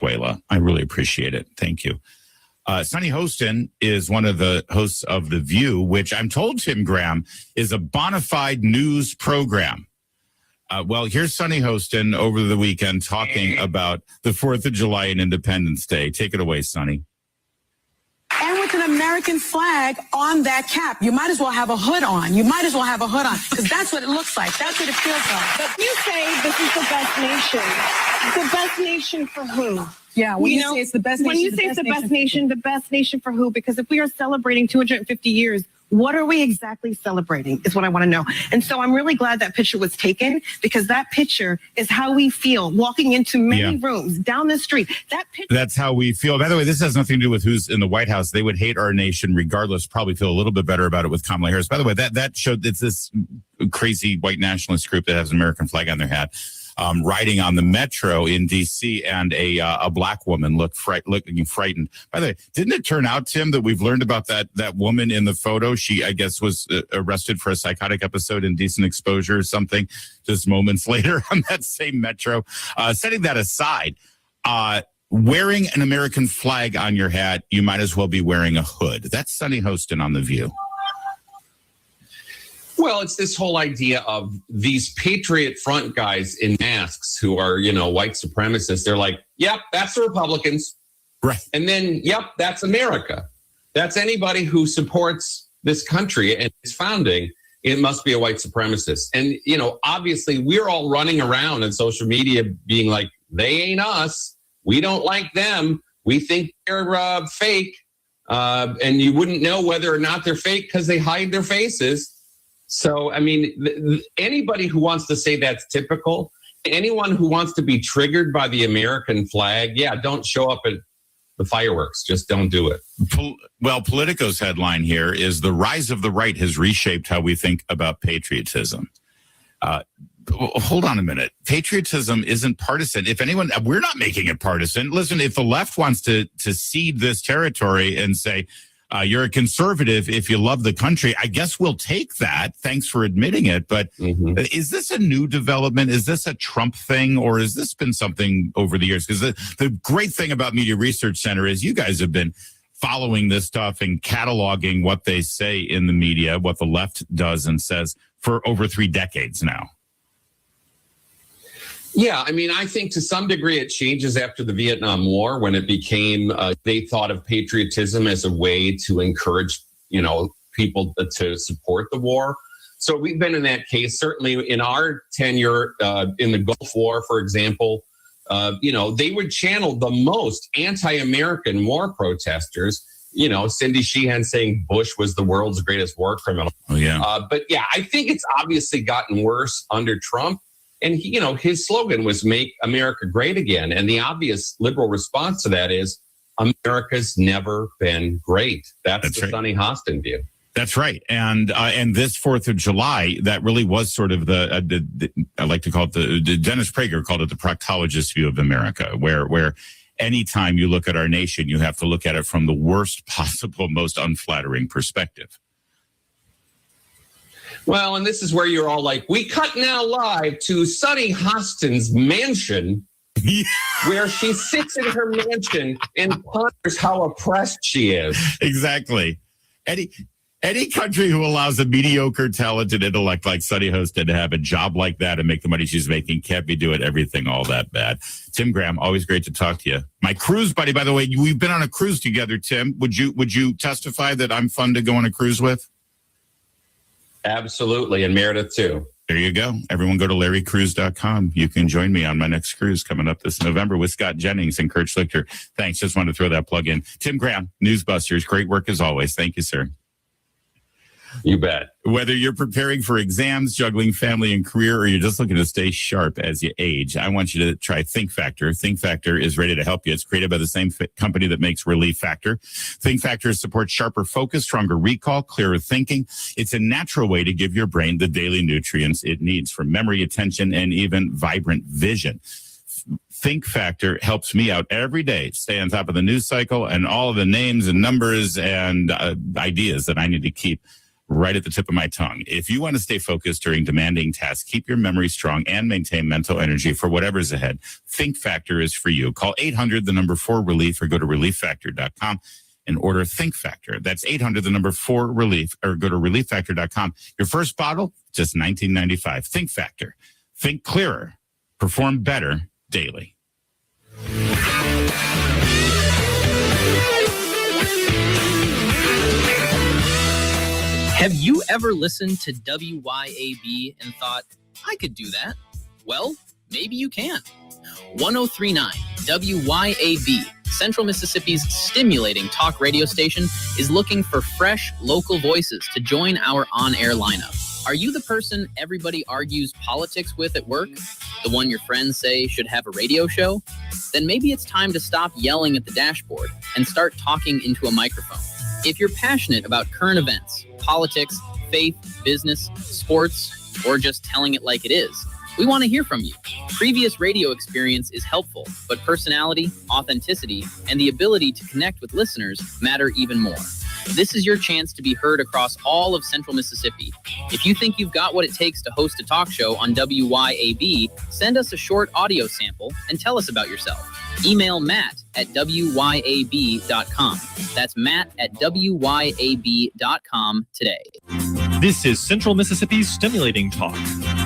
Venezuela. I really appreciate it. Thank you. Sonny Hostin is one of the hosts of The View, which I'm told, Tim Graham, is a bona fide news program. Well, here's Sonny Hostin over the weekend talking about the 4th of July and Independence Day. Take it away, Sonny. And with an American flag on that cap, you might as well have a hood on. You might as well have a hood on, because that's what it looks like. That's what it feels like. But you say this is the best nation. The best nation for who? Yeah, when you say it's the best nation. When you say it's the best nation, the best nation for who? Because if we are celebrating 250 years, what are we exactly celebrating is what I want to know. And so I'm really glad that picture was taken, because that picture is how we feel walking into many rooms down the street. That picture. That's how we feel. By the way, this has nothing to do with who's in the White House. They would hate our nation regardless, probably feel a little bit better about it with Kamala Harris. By the way, that showed it's this crazy white nationalist group that has an American flag on their hat. Riding on the metro in D.C. and a black woman looking frightened. By the way, didn't it turn out, Tim, that we've learned about that woman in the photo? She, I guess, was arrested for a psychotic episode, indecent exposure or something, just moments later on that same metro. Setting that aside, wearing an American flag on your hat, you might as well be wearing a hood. That's Sonny Hostin on The View. Well, it's this whole idea of these Patriot Front guys in masks who are, white supremacists. They're like, yep, that's the Republicans. Right. And then, yep, that's America. That's anybody who supports this country and its founding. It must be a white supremacist. And, obviously we're all running around on social media being like, they ain't us. We don't like them. We think they're fake. And you wouldn't know whether or not they're fake because they hide their faces. So, I mean, anybody who wants to say that's typical, anyone who wants to be triggered by the American flag, don't show up at the fireworks. Just don't do it. Well, Politico's headline here is "The Rise of the Right Has Reshaped How We Think About Patriotism." Hold on a minute. Patriotism isn't partisan. If anyone, we're not making it partisan. Listen, if the left wants to cede this territory and say, you're a conservative if you love the country, I guess we'll take that. Thanks for admitting it. But is this a new development? Is this a Trump thing? Or has this been something over the years? Because the great thing about Media Research Center is you guys have been following this stuff and cataloging what they say in the media, what the left does and says for over 3 decades now. Yeah, I mean, I think to some degree it changes after the Vietnam War when it became, they thought of patriotism as a way to encourage, people to support the war. So we've been in that case, certainly in our tenure in the Gulf War, for example, they would channel the most anti-American war protesters, Cindy Sheehan saying Bush was the world's greatest war criminal. Oh, yeah. But yeah, I think it's obviously gotten worse under Trump. And he, his slogan was "Make America Great Again." And the obvious liberal response to that is America's never been great. That's the right. Sonny Hostin view. That's right. And this 4th of July, that really was sort of the I like to call it the Dennis Prager called it the proctologist view of America, where anytime you look at our nation, you have to look at it from the worst possible, most unflattering perspective. Well, and this is where you're all like, we cut now live to Sonny Hostin's mansion, where she sits in her mansion and ponders how oppressed she is. Exactly. Any country who allows a mediocre, talented intellect like Sonny Hostin to have a job like that and make the money she's making can't be doing everything all that bad. Tim Graham, always great to talk to you. My cruise buddy, by the way, we've been on a cruise together, Tim. Would you testify that I'm fun to go on a cruise with? Absolutely. And Meredith, too. There you go. Everyone go to larrycruise.com. You can join me on my next cruise coming up this November with Scott Jennings and Kurt Schlichter. Thanks. Just wanted to throw that plug in. Tim Graham, Newsbusters. Great work as always. Thank you, sir. You bet. Whether you're preparing for exams, juggling family and career, or you're just looking to stay sharp as you age, I want you to try Think Factor. Think Factor is ready to help you. It's created by the same company that makes Relief Factor. Think Factor supports sharper focus, stronger recall, clearer thinking. It's a natural way to give your brain the daily nutrients it needs for memory, attention, and even vibrant vision. Think Factor helps me out every day, stay on top of the news cycle and all of the names and numbers and ideas that I need to keep right at the tip of my tongue. If you want to stay focused during demanding tasks, keep your memory strong, and maintain mental energy for whatever's ahead, Think Factor is for you. Call 800-4RELIEF or go to relieffactor.com and order Think Factor. That's 800-4RELIEF or go to relieffactor.com. Your first bottle, just $19.95. Think Factor. Think clearer. Perform better daily. Have you ever listened to WYAB and thought, I could do that? Well, maybe you can. 1039 WYAB, Central Mississippi's stimulating talk radio station, is looking for fresh local voices to join our on-air lineup. Are you the person everybody argues politics with at work? The one your friends say should have a radio show? Then maybe it's time to stop yelling at the dashboard and start talking into a microphone. If you're passionate about current events, politics, faith, business, sports, or just telling it like it is, we want to hear from you. Previous radio experience is helpful, but personality, authenticity, and the ability to connect with listeners matter even more. This is your chance to be heard across all of Central Mississippi. If you think you've got what it takes to host a talk show on WYAB, send us a short audio sample and tell us about yourself. Email Matt at WYAB.com. That's Matt at WYAB.com today. This is Central Mississippi's Stimulating Talk.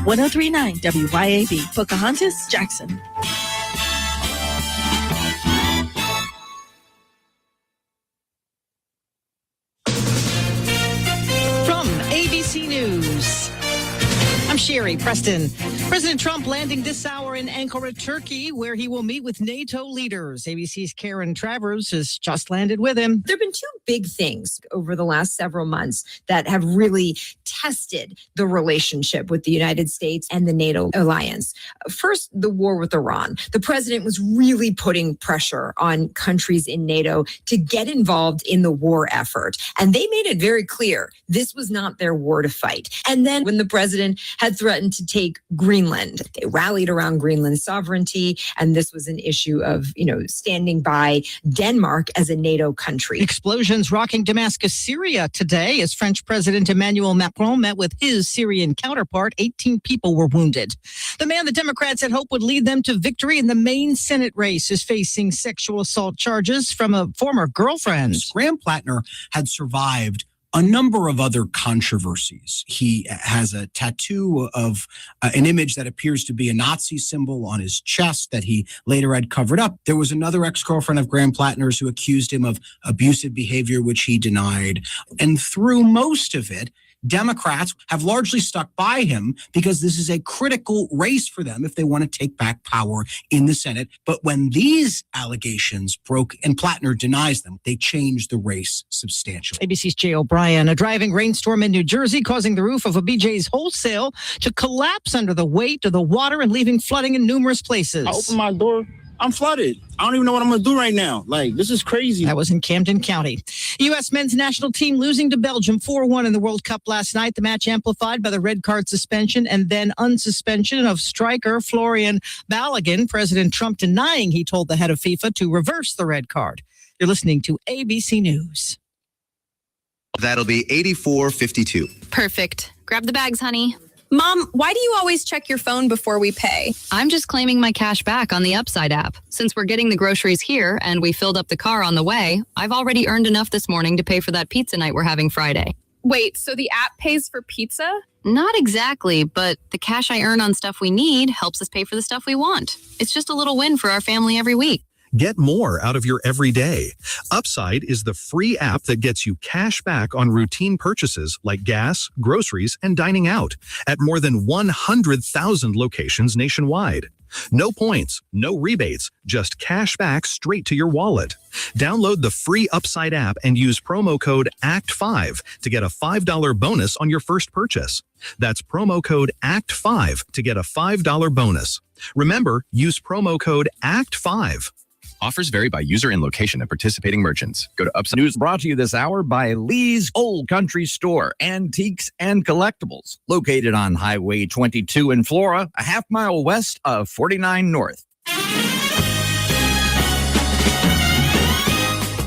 1039 WYAB, Pocahontas, Jackson. From ABC News, I'm Sherry Preston. President Trump landing this hour in Ankara, Turkey, where he will meet with NATO leaders. ABC's Karen Travers has just landed with him. There have been two big things over the last several months that have really tested the relationship with the United States and the NATO alliance. First, the war with Iran. The president was really putting pressure on countries in NATO to get involved in the war effort. And they made it very clear this was not their war to fight. And then when the president had threatened to take Greenland, they rallied around Greenland's sovereignty. And this was an issue of, standing by Denmark as a NATO country. Explosions rocking Damascus, Syria today as French President Emmanuel Macron met with his Syrian counterpart. 18 people were wounded. The man the Democrats had hoped would lead them to victory in the Maine Senate race is facing sexual assault charges from a former girlfriend. Graham Plattner had survived a number of other controversies. He has a tattoo of an image that appears to be a Nazi symbol on his chest that he later had covered up. There was another ex-girlfriend of Graham Plattner's who accused him of abusive behavior, which he denied. And through most of it, Democrats have largely stuck by him because this is a critical race for them if they want to take back power in the Senate. But when these allegations broke and Plattner denies them, they changed the race substantially. ABC's Jay O'Brien. A driving rainstorm in New Jersey causing the roof of a BJ's wholesale to collapse under the weight of the water and leaving flooding in numerous places. I opened my door. I'm flooded. I don't even know what I'm going to do right now. This is crazy. That was in Camden County. U.S. men's national team losing to Belgium 4-1 in the World Cup last night. The match amplified by the red card suspension and then unsuspension of striker Florian Balogun. President Trump denying he told the head of FIFA to reverse the red card. You're listening to ABC News. That'll be 84.52. Perfect. Grab the bags, honey. Mom, why do you always check your phone before we pay? I'm just claiming my cash back on the Upside app. Since we're getting the groceries here and we filled up the car on the way, I've already earned enough this morning to pay for that pizza night we're having Friday. Wait, so the app pays for pizza? Not exactly, but the cash I earn on stuff we need helps us pay for the stuff we want. It's just a little win for our family every week. Get more out of your everyday. Upside is the free app that gets you cash back on routine purchases like gas, groceries, and dining out at more than 100,000 locations nationwide. No points, no rebates, just cash back straight to your wallet. Download the free Upside app and use promo code ACT5 to get a $5 bonus on your first purchase. That's promo code ACT5 to get a $5 bonus. Remember, use promo code ACT5. Offers vary by user and location of participating merchants. Go to Upside. News brought to you this hour by Lee's Old Country Store, Antiques and Collectibles, located on Highway 22 in Flora, a half mile west of 49 North.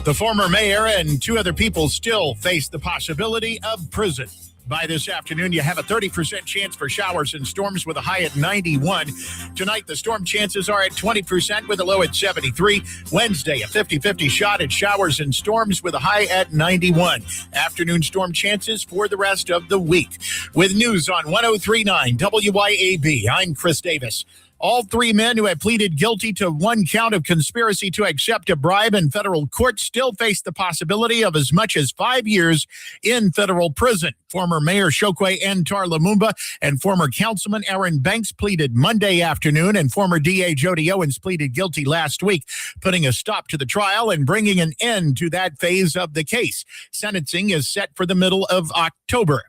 The former mayor and two other people still face the possibility of prison. By this afternoon, you have a 30% chance for showers and storms with a high at 91. Tonight, the storm chances are at 20% with a low at 73. Wednesday, a 50-50 shot at showers and storms with a high at 91. Afternoon storm chances for the rest of the week. With news on 103.9 WYAB, I'm Chris Davis. All three men who have pleaded guilty to one count of conspiracy to accept a bribe in federal court still face the possibility of as much as 5 years in federal prison. Former Mayor Chokwe Ntar Lumumba and former Councilman Aaron Banks pleaded Monday afternoon, and former DA Jody Owens pleaded guilty last week, putting a stop to the trial and bringing an end to that phase of the case. Sentencing is set for the middle of October.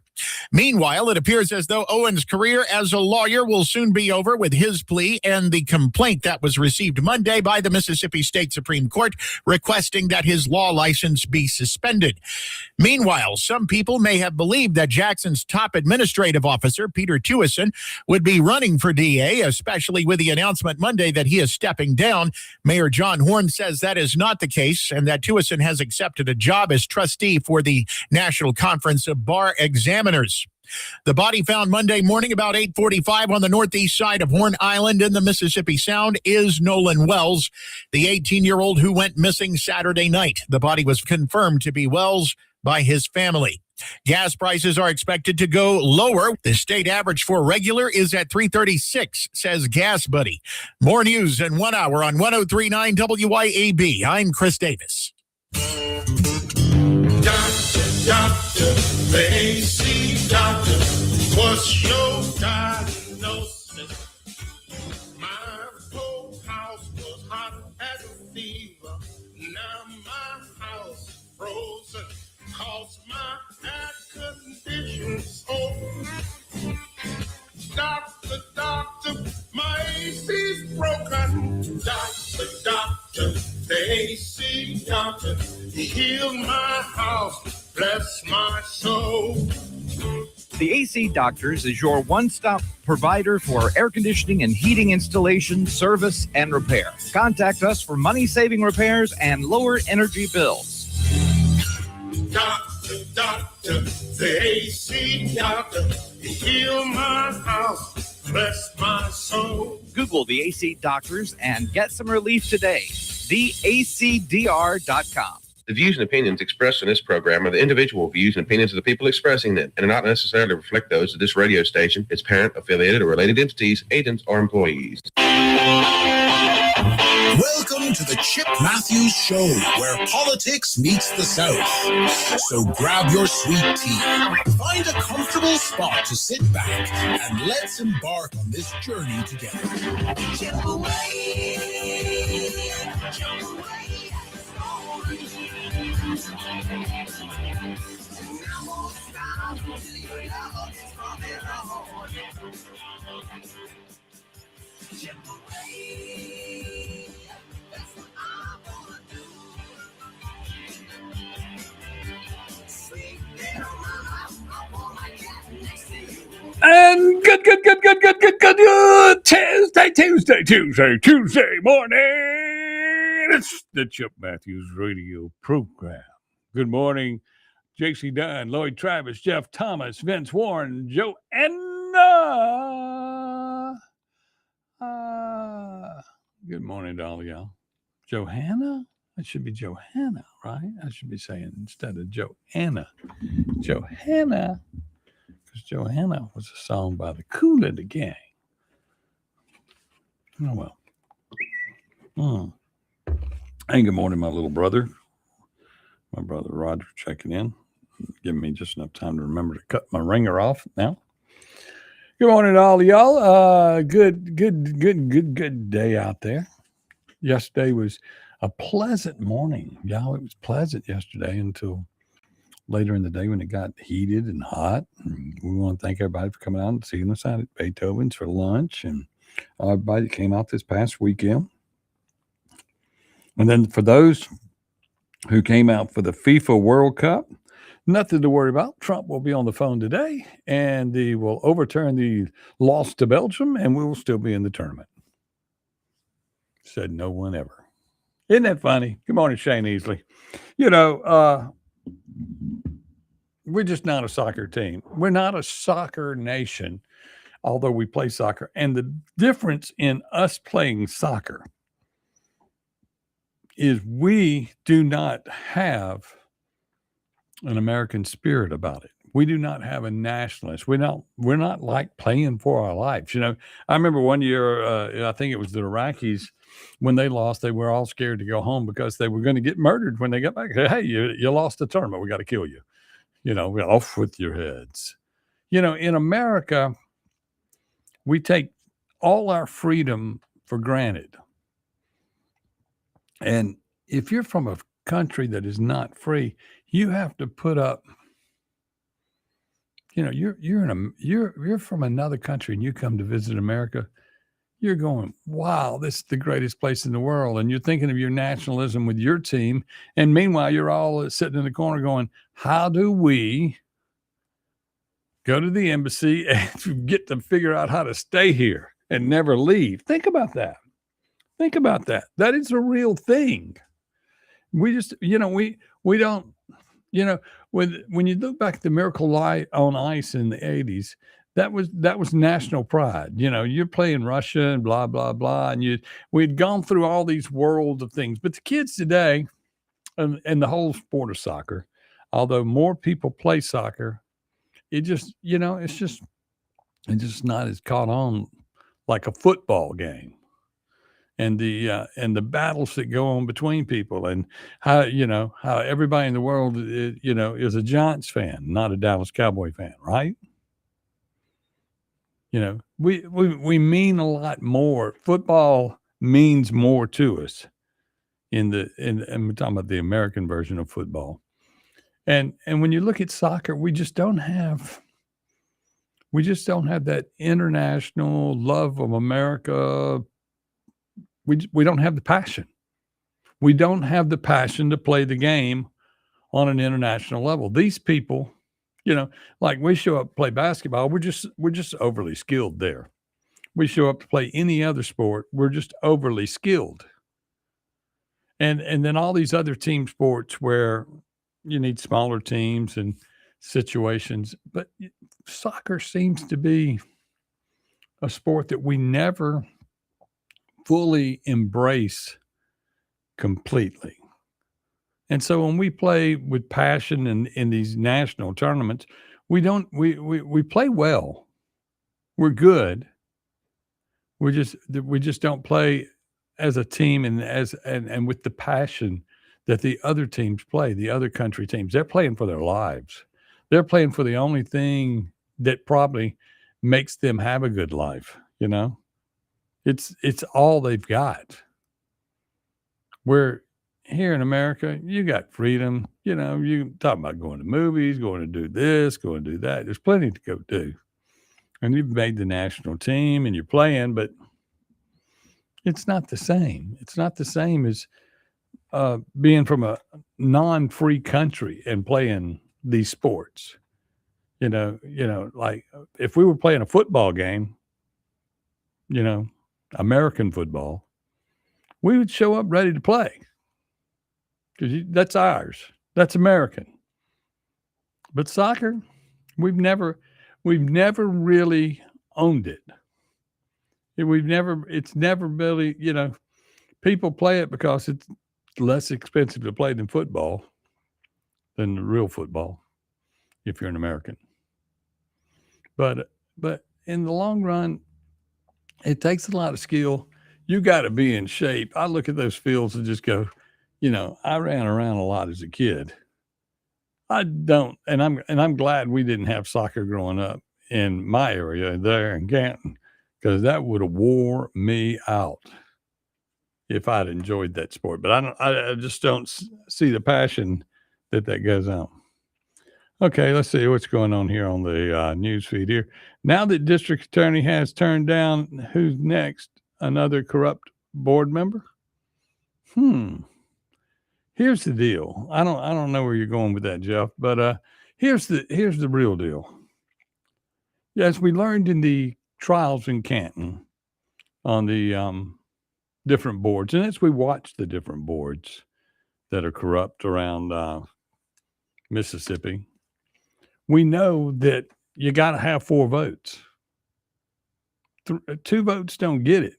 Meanwhile, it appears as though Owens' career as a lawyer will soon be over with his plea and the complaint that was received Monday by the Mississippi State Supreme Court requesting that his law license be suspended. Meanwhile, some people may have believed that Jackson's top administrative officer, Peter Tewison, would be running for DA, especially with the announcement Monday that he is stepping down. Mayor John Horn says that is not the case and that Tewison has accepted a job as trustee for the National Conference of Bar Examiners. The body found Monday morning about 8:45 on the northeast side of Horn Island in the Mississippi Sound is Nolan Wells, the 18-year-old who went missing Saturday night. The body was confirmed to be Wells by his family. Gas prices are expected to go lower. The state average for regular is at $3.36, says Gas Buddy. More news in 1 hour on 103.9 WYAB. I'm Chris Davis. Doctor, the AC doctor, what's your diagnosis? My whole house was hot as a fever. Now my house frozen, cause my air conditioner's on. Doctor, my AC's broken. Doctor, the AC doctor, he healed my house. Bless my soul. The AC Doctors is your one-stop provider for air conditioning and heating installation, service, and repair. Contact us for money-saving repairs and lower energy bills. Doctor, the AC doctor, he healed my house. Bless my soul. Google the AC Doctors and get some relief today. TheACDR.com. The views and opinions expressed in this program are the individual views and opinions of the people expressing them and do not necessarily reflect those of this radio station, its parent, affiliated, or related entities, agents, or employees. Welcome to the Chip Matthews Show, where politics meets the South. So grab your sweet tea, find a comfortable spot to sit back, and let's embark on this journey together. Chip away, chip away. And good Tuesday morning. It's the Chip Matthews Radio program. Good morning, J.C. Dunn, Lloyd Travis, Jeff Thomas, Vince Warren, Joanna. Good morning to all of y'all. Johanna? It should be Johanna, right? I should be saying instead of Joanna. Johanna. Because Johanna was a song by the Kool and the Gang. Oh, well. And good morning, my little brother. My brother Roger checking in. Giving me just enough time to remember to cut my ringer off now. Good morning to all of y'all. Good day out there. Yesterday was a pleasant morning. Y'all, it was pleasant yesterday until later in the day when it got heated and hot. And we want to thank everybody for coming out and seeing us out at Beethoven's for lunch and everybody that came out this past weekend. And then for those who came out for the FIFA World Cup, nothing to worry about. Trump will be on the phone today, and he will overturn the loss to Belgium, and we will still be in the tournament. Said no one ever. Isn't that funny? Good morning, Shane Easley. You know, we're just not a soccer team. We're not a soccer nation, although we play soccer. And the difference in us playing soccer is we do not have an American spirit about it. We do not have a nationalist. We're not like playing for our lives. You know, I remember one year, I think it was the Iraqis, when they lost, they were all scared to go home because they were going to get murdered when they got back. Hey, you lost the tournament. We got to kill you. You know, off with your heads. You know, in America, we take all our freedom for granted. And if you're from a country that is not free, you have to put up, you know, you're from another country and you come to visit America, you're going, wow, this is the greatest place in the world. And you're thinking of your nationalism with your team. And meanwhile, you're all sitting in the corner going, how do we go to the embassy and get to figure out how to stay here and never leave? Think about that. Think about that. That is a real thing. We just, you know, we don't, you know, when you look back at the Miracle on Ice in the 80s, that was national pride. You know, you're playing Russia and blah, blah, blah. And we'd gone through all these worlds of things. But the kids today and the whole sport of soccer, although more people play soccer, it just, you know, it's just not as caught on like a football game. And the battles that go on between people, and how everybody in the world, is a Giants fan, not a Dallas Cowboy fan, right? You know, we mean a lot more. Football means more to us and we're talking about the American version of football. And when you look at soccer, we just don't have that international love of America. We don't have the passion. We don't have the passion to play the game on an international level. These people, you know, like we show up to play basketball, we're just overly skilled there. We show up to play any other sport, we're just overly skilled. And then all these other team sports where you need smaller teams and situations, but soccer seems to be a sport that we never fully embrace completely. And so when we play with passion in these national tournaments, we play well. We're good. We just don't play as a team and with the passion that the other teams play, the other country teams. They're playing for their lives. They're playing for the only thing that probably makes them have a good life, you know? It's all they've got. Where here in America, you got freedom. You know, you talk about going to movies, going to do this, going to do that. There's plenty to go do. And you've made the national team and you're playing, but it's not the same. It's not the same as being from a non-free country and playing these sports. You know, like if we were playing a football game, you know, American football, we would show up ready to play because that's ours. That's American. But soccer, we've never really owned it. It's never really, you know, people play it because it's less expensive to play than football, than the real football, if you're an American. But in the long run, it takes a lot of skill. You got to be in shape. I look at those fields and just go, you know, I ran around a lot as a kid. I don't, and I'm glad we didn't have soccer growing up in my area there in Canton, because that would have wore me out if I'd enjoyed that sport. But I just don't see the passion that goes on. Okay, let's see what's going on here on the news feed here. Now that district attorney has turned down, who's next? Another corrupt board member? Here's the deal. I don't know where you're going with that, Jeff, but here's the real deal. As we learned in the trials in Canton on the different boards, and as we watch the different boards that are corrupt around Mississippi, we know that you got to have 4 votes. 2 votes don't get it.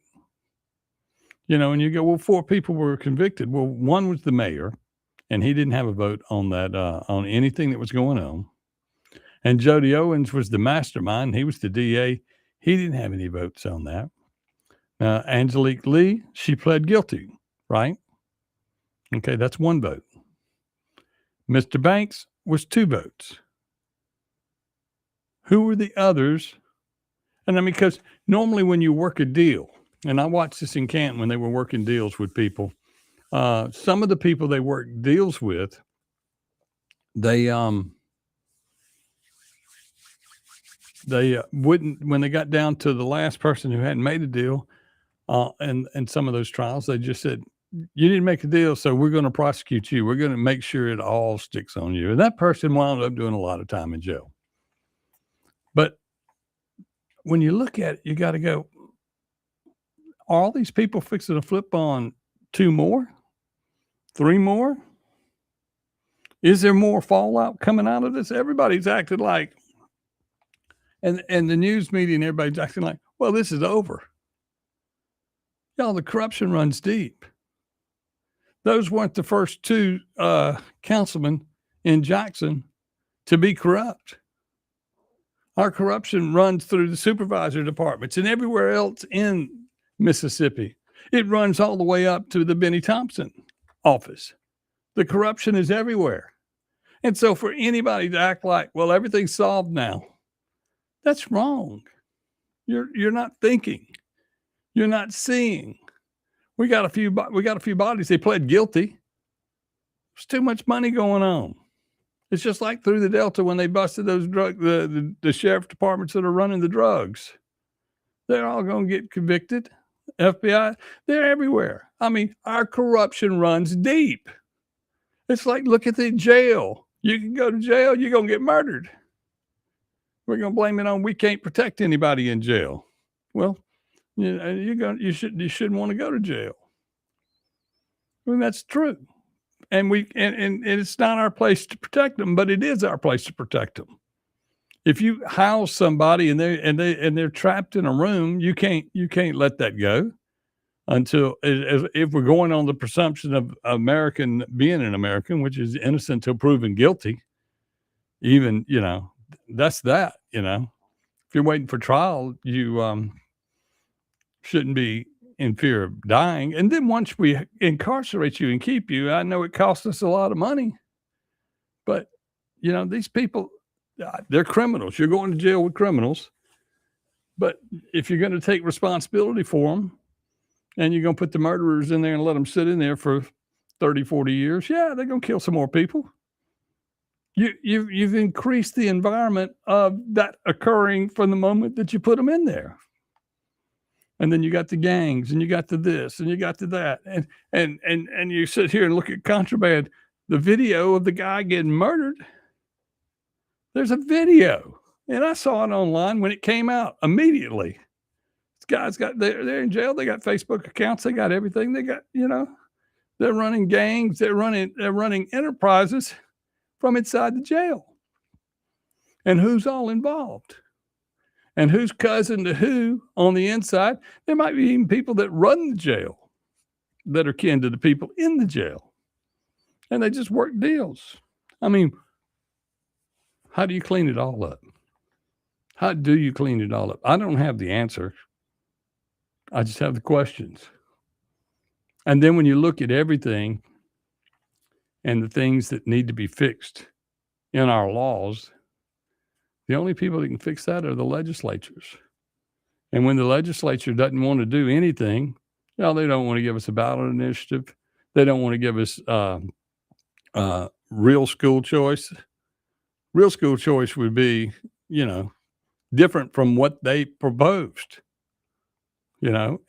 And you go, well, 4 people were convicted. Well, one was the mayor, and he didn't have a vote on that, on anything that was going on. And Jody Owens was the mastermind. He was the DA. He didn't have any votes on that. Angelique Lee, she pled guilty, right? Okay, that's 1 vote. Mr. Banks was 2 votes. Who were the others? And I mean, because normally when you work a deal, and I watched this in Canton when they were working deals with people, some of the people they worked deals with, they wouldn't, when they got down to the last person who hadn't made a deal, and some of those trials, they just said, you didn't make a deal, so we're going to prosecute you. We're going to make sure it all sticks on you. And that person wound up doing a lot of time in jail. But when you look at it, you got to go, are all these people fixing to flip on 2 more? 3 more? Is there more fallout coming out of this? Everybody's acted like, and the news media and everybody's acting like, well, this is over. Y'all, the corruption runs deep. Those weren't the first 2 councilmen in Jackson to be corrupt. Our corruption runs through the supervisor departments and everywhere else in Mississippi. It runs all the way up to the Benny Thompson office. The corruption is everywhere. And so for anybody to act like, well, everything's solved now, that's wrong. You're not thinking. You're not seeing. We got a few bodies. They pled guilty. There's too much money going on. It's just like through the Delta when they busted those the sheriff departments that are running the drugs. They're all going to get convicted. FBI, they're everywhere. I mean, our corruption runs deep. It's like, look at the jail. You can go to jail, you're going to get murdered. We're going to blame it on we can't protect anybody in jail. Well, you shouldn't want to go to jail. I mean, that's true. And it's not our place to protect them, but it is our place to protect them. If you house somebody and they're trapped in a room, you can't let that go until, if we're going on the presumption of American being an American, which is innocent till proven guilty. Even that's that. If you're waiting for trial, you shouldn't be in fear of dying. And then once we incarcerate you and keep you, I know it costs us a lot of money, but these people, they're criminals. You're going to jail with criminals, but if you're going to take responsibility for them and you're going to put the murderers in there and let them sit in there for 30, 40 years, yeah, they're going to kill some more people. You've increased the environment of that occurring from the moment that you put them in there. And then you got the gangs and you got the this and you got the that. And you sit here and look at contraband, the video of the guy getting murdered. There's a video. And I saw it online when it came out immediately. This guy's they're in jail. They got Facebook accounts. They got everything. They got, they're running gangs. They're running enterprises from inside the jail. And who's all involved? And who's cousin to who on the inside? There might be even people that run the jail that are kin to the people in the jail. And they just work deals. I mean, how do you clean it all up? How do you clean it all up? I don't have the answer. I just have the questions. And then when you look at everything and the things that need to be fixed in our laws, the only people that can fix that are the legislatures. And when the legislature doesn't want to do anything, they don't want to give us a ballot initiative. They don't want to give us real school choice. Real school choice would be, different from what they proposed. And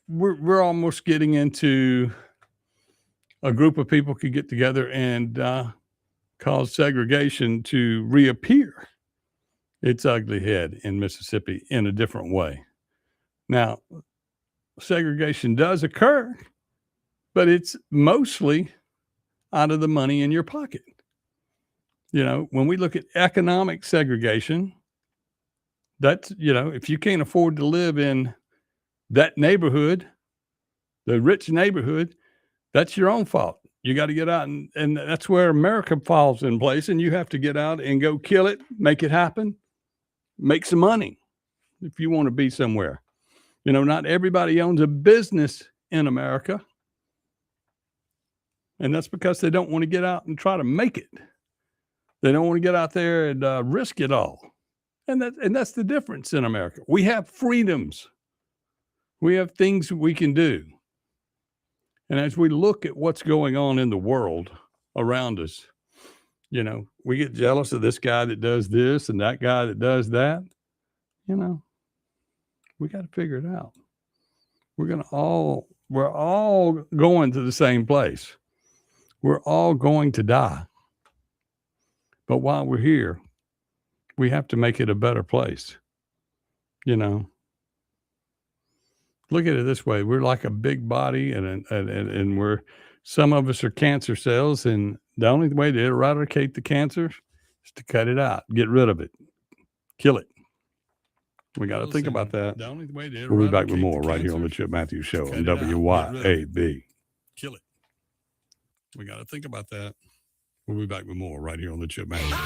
we're almost getting into a group of people could get together and cause segregation to reappear its ugly head in Mississippi in a different way. Now, segregation does occur, but it's mostly out of the money in your pocket. When we look at economic segregation, that's, if you can't afford to live in that neighborhood, the rich neighborhood, that's your own fault. You got to get out, and that's where America falls in place, and you have to get out and go kill it, make it happen, make some money if you want to be somewhere. Not everybody owns a business in America, and that's because they don't want to get out and try to make it. They don't want to get out there and risk it all. And that's the difference in America. We have freedoms. We have things we can do. And as we look at what's going on in the world around us, we get jealous of this guy that does this and that guy that does that. We got to figure it out. We're all going to the same place. We're all going to die. But while we're here, we have to make it a better place. Look at it this way. We're like a big body and we're, some of us are cancer cells, and the only way to eradicate the cancer is to cut it out, get rid of it, kill it. We got to think about that. The only way to we'll be back with more right here on the Chip Matthews Show on WYAB. Kill it. We got to think about that. We'll be back with more right here on the Chip Matthews Show.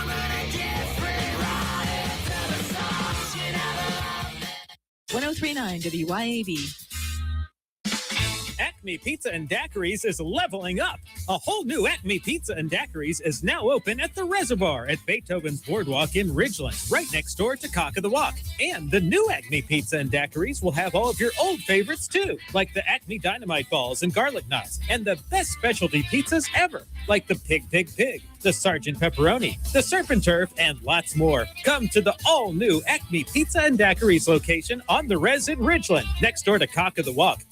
1039 WYAB. Acme Pizza and Daiquiris is leveling up. A whole new Acme Pizza and Daiquiris is now open at the Reservoir at Beethoven's Boardwalk in Ridgeland, right next door to Cock of the Walk. And the new Acme Pizza and Daiquiris will have all of your old favorites too, like the Acme Dynamite Balls and Garlic Knots, and the best specialty pizzas ever, like the Pig, the Sergeant Pepperoni, the Surf and Turf, and lots more. Come to the all-new Acme Pizza and Daiquiris location on the Res in Ridgeland, next door to Cock of the Walk.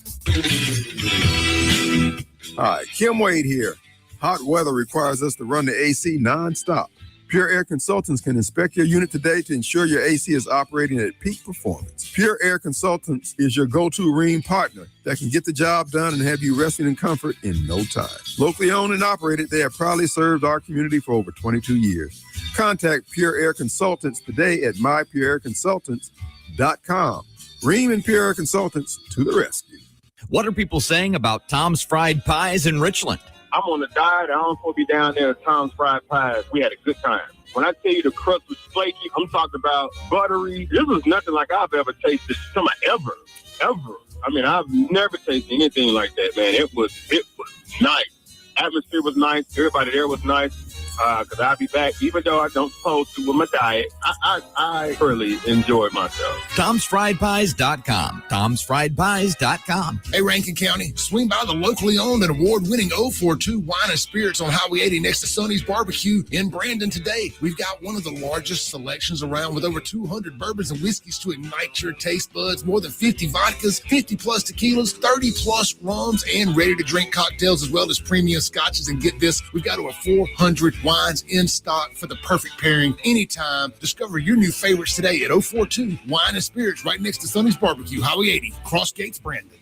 Hi, Kim Wade here. Hot weather requires us to run the AC nonstop. Pure Air Consultants can inspect your unit today to ensure your AC is operating at peak performance. Pure Air Consultants is your go-to Rheem partner that can get the job done and have you resting in comfort in no time. Locally owned and operated, they have proudly served our community for over 22 years. Contact Pure Air Consultants today at mypureairconsultants.com. Rheem and Pure Air Consultants to the rescue. What are people saying about Tom's Fried Pies in Richland? I'm on a diet. I don't want to be down there at Tom's Fried Pies. We had a good time. When I tell you the crust was flaky, I'm talking about buttery. This was nothing like I've ever tasted. Ever. I mean, I've never tasted anything like that, man. It was nice. Atmosphere was nice. Everybody there was nice. Because I'll be back, even though I don't supposed to with my diet. I thoroughly enjoyed myself. Tom'sFriedPies.com. Tom'sFriedPies.com. Hey, Rankin County, swing by the locally owned and award-winning 042 Wine and Spirits on Highway 80 next to Sonny's Barbecue in Brandon today. We've got one of the largest selections around with over 200 bourbons and whiskeys to ignite your taste buds, more than 50 vodkas, 50-plus tequilas, 30-plus rums, and ready-to-drink cocktails, as well as premium scotches. And get this, we've got over 400 wines in stock for the perfect pairing anytime. Discover your new favorites today at 042 Wine and Spirits right next to Sonny's Barbecue, Highway 80, Cross Gates, Brandon.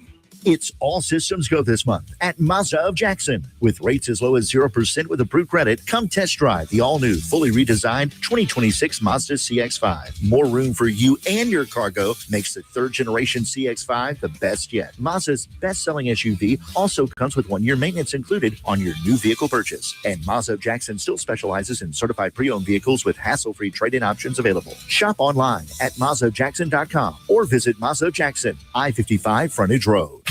It's all systems go this month at Mazda of Jackson. With rates as low as 0% with approved credit, come test drive the all-new, fully redesigned 2026 Mazda CX-5. More room for you and your cargo makes the third-generation CX-5 the best yet. Mazda's best-selling SUV also comes with 1-year maintenance included on your new vehicle purchase. And Mazda of Jackson still specializes in certified pre-owned vehicles with hassle-free trade-in options available. Shop online at MazdaofJackson.com or visit Mazda of Jackson, I-55 Frontage Road.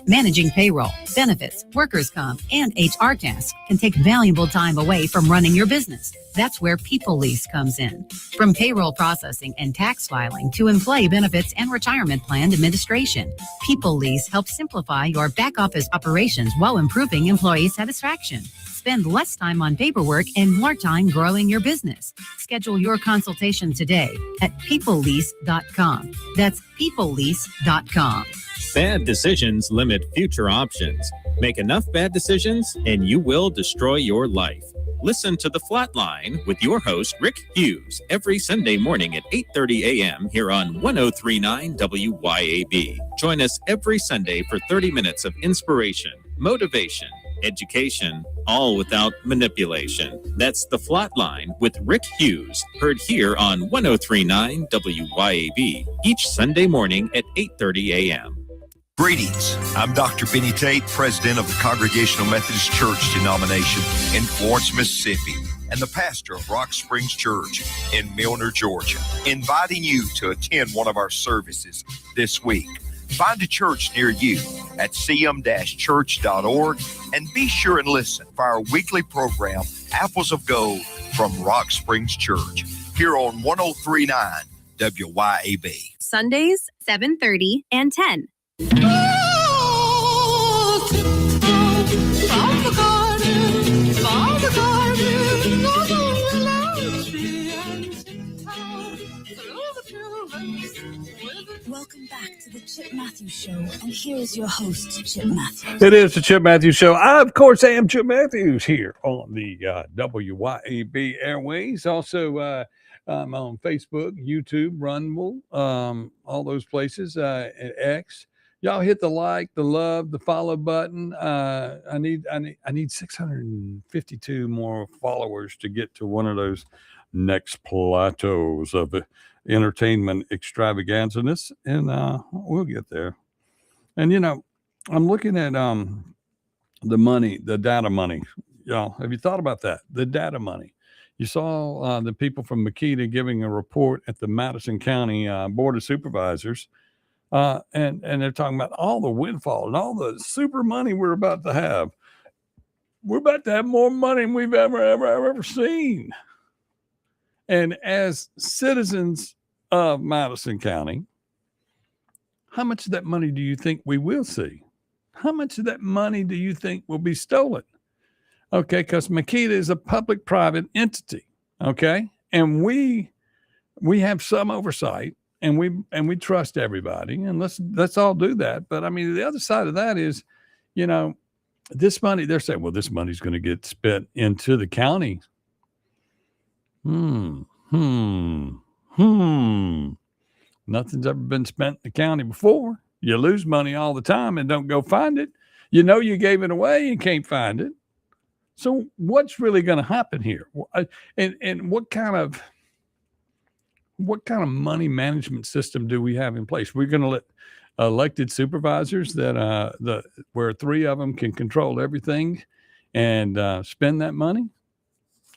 Managing payroll, benefits, workers' comp, and HR tasks can take valuable time away from running your business. That's where People Lease comes in. From payroll processing and tax filing to employee benefits and retirement plan administration, People Lease helps simplify your back office operations while improving employee satisfaction. Spend less time on paperwork and more time growing your business. Schedule your consultation today at peoplelease.com. That's peoplelease.com. Bad decisions limit future options. Make enough bad decisions and you will destroy your life. Listen to The Flatline with your host, Rick Hughes, every Sunday morning at 8:30 a.m. here on 1039 WYAB. Join us every Sunday for 30 minutes of inspiration, motivation, education, all without manipulation. That's The Flatline with Rick Hughes, heard here on 1039 WYAB each Sunday morning at 8:30 a.m. Greetings. I'm Dr. Benny Tate, president of the Congregational Methodist Church denomination in Florence, Mississippi, and the pastor of Rock Springs Church in Milner, Georgia, inviting you to attend one of our services this week. Find a church near you at cm-church.org and be sure and listen for our weekly program, Apples of Gold from Rock Springs Church, here on 1039 WYAB. Sundays, 7:30 and 10. Welcome back to the Chip Matthews Show, and here is your host, Chip Matthews. It is the Chip Matthews Show. I, of course, am Chip Matthews here on the WYAB airways. Also, I'm on Facebook, YouTube, Rumble, all those places, and X. Y'all hit the like, the love, the follow button. I need 652 more followers to get to one of those next plateaus of entertainment extravaganza, and we'll get there. And I'm looking at the money, the data money. Y'all, have you thought about that? The data money. You saw the people from Makita giving a report at the Madison County Board of Supervisors. And they're talking about all the windfall and all the super money we're about to have. We're about to have more money than we've ever seen. And as citizens of Madison County, how much of that money do you think we will see? How much of that money do you think will be stolen? Okay, because Makita is a public-private entity. Okay, and we have some oversight. And we trust everybody, and let's all do that. But I mean, the other side of that is, this money, they're saying, well, this money's going to get spent into the county. Nothing's ever been spent in the county before. You lose money all the time and don't go find it. You gave it away and can't find it. So what's really going to happen here? And what kind of money management system do we have in place? We're going to let elected supervisors that where three of them can control everything and spend that money?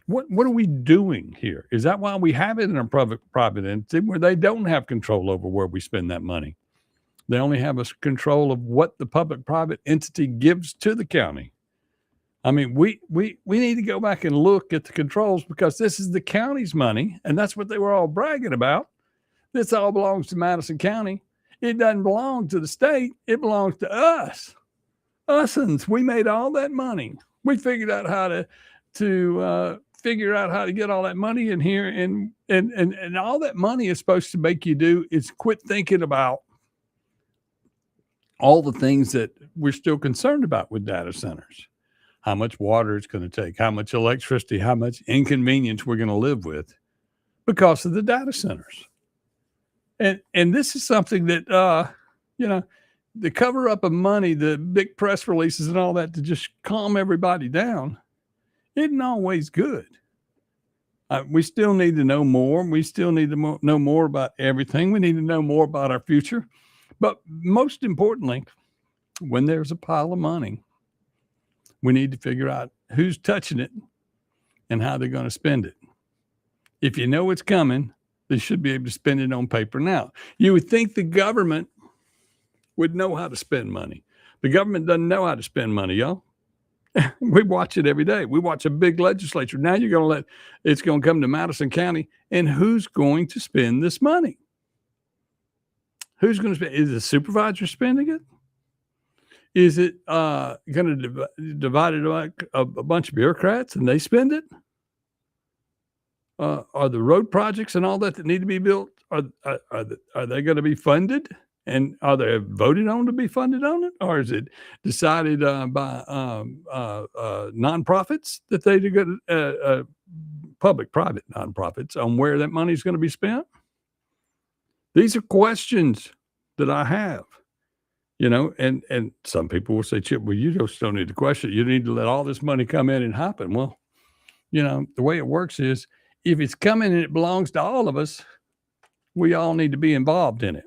What are we doing here? Is that why we have it in a private entity where they don't have control over where we spend that money? They only have control of what the public-private entity gives to the county. I mean, we need to go back and look at the controls, because this is the county's money, and that's what they were all bragging about. This all belongs to Madison County. It doesn't belong to the state. It belongs to us. Usins. We made all that money. We figured out how to figure out how to get all that money in here, and all that money is supposed to make you do is quit thinking about all the things that we're still concerned about with data centers. How much water it's going to take, how much electricity, how much inconvenience we're going to live with because of the data centers. And this is something that, the cover up of money, the big press releases and all that to just calm everybody down isn't always good. We still need to know more. We still need to know more about everything. We need to know more about our future. But most importantly, when there's a pile of money, we need to figure out who's touching it and how they're going to spend it. If you know it's coming, they should be able to spend it on paper now. You would think the government would know how to spend money. The government doesn't know how to spend money, y'all. We watch it every day. We watch a big legislature. Now you're going to it's going to come to Madison County, and who's going to spend this money? Who's going to spend? Is the supervisor spending it? Is it going to divide it like a bunch of bureaucrats and they spend it? Are the road projects and all that need to be built, are they going to be funded? And are they voted on to be funded on it? Or is it decided by nonprofits that they do public-private nonprofits on where that money is going to be spent? These are questions that I have. And some people will say, Chip, well, you just don't need to question it. You need to let all this money come in and happen. Well, the way it works is if it's coming and it belongs to all of us, we all need to be involved in it.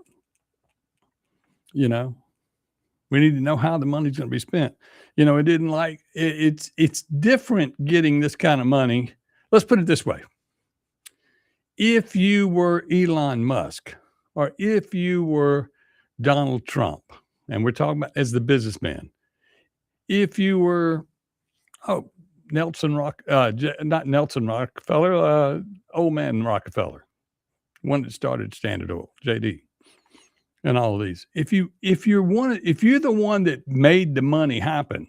We need to know how the money's going to be spent. It didn't like it's different getting this kind of money. Let's put it this way. If you were Elon Musk or if you were Donald Trump, and we're talking about as the businessman, if you were, not Nelson Rockefeller, old man Rockefeller, one that started Standard Oil, JD, and all of these. If you're the one that made the money happen,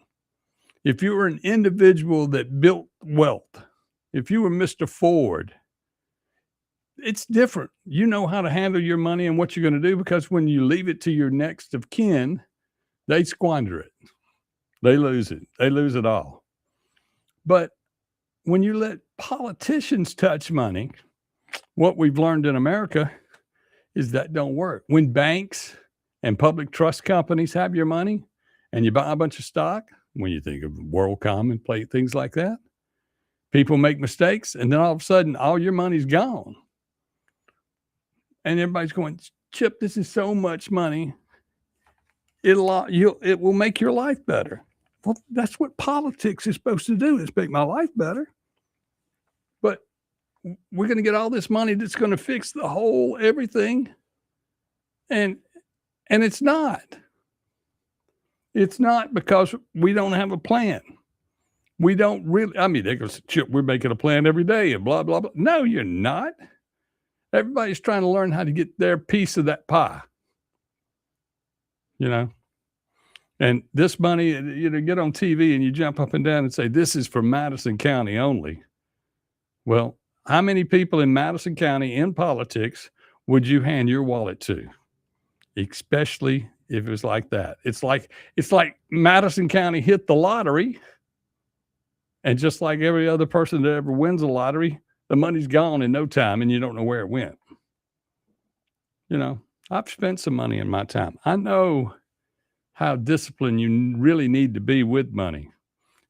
if you were an individual that built wealth, if you were Mr. Ford, it's different. You know how to handle your money and what you're going to do, because when you leave it to your next of kin, they squander it. They lose it. They lose it all. But when you let politicians touch money, what we've learned in America is that don't work. When banks and public trust companies have your money and you buy a bunch of stock, when you think of WorldCom and play things like that, people make mistakes, and then all of a sudden, all your money's gone. And everybody's going, Chip, this is so much money. It will make your life better. Well, that's what politics is supposed to do, is make my life better. But we're going to get all this money that's going to fix the whole everything. And it's not. It's not, because we don't have a plan. We don't really, they go, Chip, we're making a plan every day and blah, blah, blah. No, you're not. Everybody's trying to learn how to get their piece of that pie. And this money, get on TV and you jump up and down and say, this is for Madison County only. Well, how many people in Madison County in politics would you hand your wallet to? Especially if it was like that. It's like Madison County hit the lottery. And just like every other person that ever wins a lottery, the money's gone in no time and you don't know where it went. I've spent some money in my time. I know how disciplined you really need to be with money.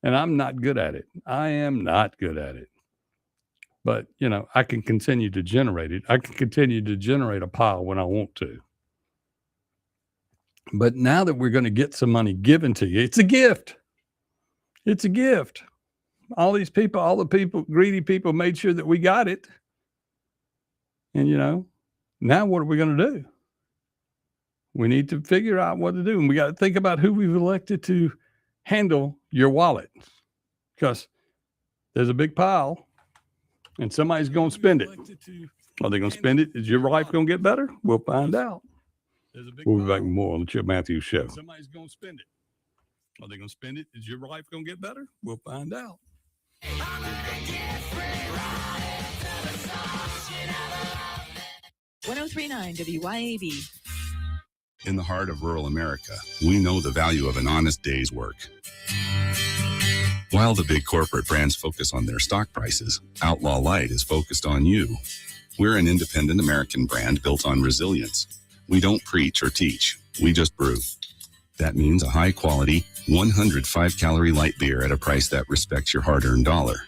And I'm not good at it. I am not good at it. But, I can continue to generate it. I can continue to generate a pile when I want to. But now that we're going to get some money given to you, it's a gift. It's a gift. All the people, greedy people, made sure that we got it. And, now what are we going to do? We need to figure out what to do. And we got to think about who we've elected to handle your wallet. Because there's a big pile and somebody's going to spend it. Are they going to spend it? Is your life going to get better? We'll find out. We'll be back with more on the Chip Matthews Show. Somebody's going to spend it. Are they going to spend it? Is your life going to get better? We'll find out. 1039 WYAB. In the heart of rural America, we know the value of an honest day's work. While the big corporate brands focus on their stock prices, Outlaw Light is focused on you. We're an independent American brand built on resilience. We don't preach or teach, we just brew. That means a high-quality, 105-calorie light beer at a price that respects your hard-earned dollar.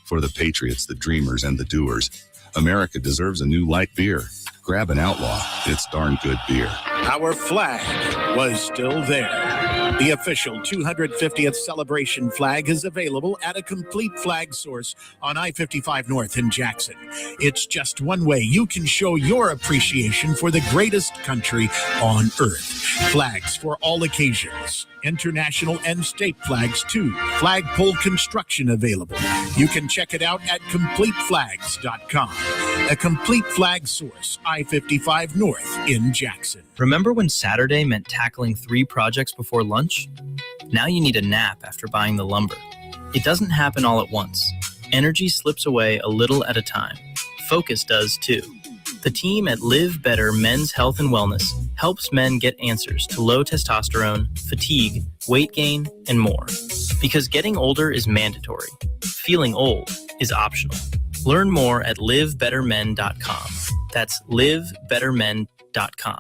For the patriots, the dreamers, and the doers, America deserves a new light beer. Grab an Outlaw. It's darn good beer. Our flag was still there. The official 250th celebration flag is available at a complete flag source on I-55 North in Jackson. It's just one way you can show your appreciation for the greatest country on earth. Flags for all occasions. International and state flags too. Flagpole construction available. You can check it out at CompleteFlags.com. A complete flag source, I-55 North in Jackson. Remember when Saturday meant tackling 3 projects before lunch? Now you need a nap after buying the lumber. It doesn't happen all at once. Energy slips away a little at a time. Focus does too. The team at Live Better Men's Health and Wellness helps men get answers to low testosterone, fatigue, weight gain, and more. Because getting older is mandatory. Feeling old is optional. Learn more at livebettermen.com. That's livebettermen.com.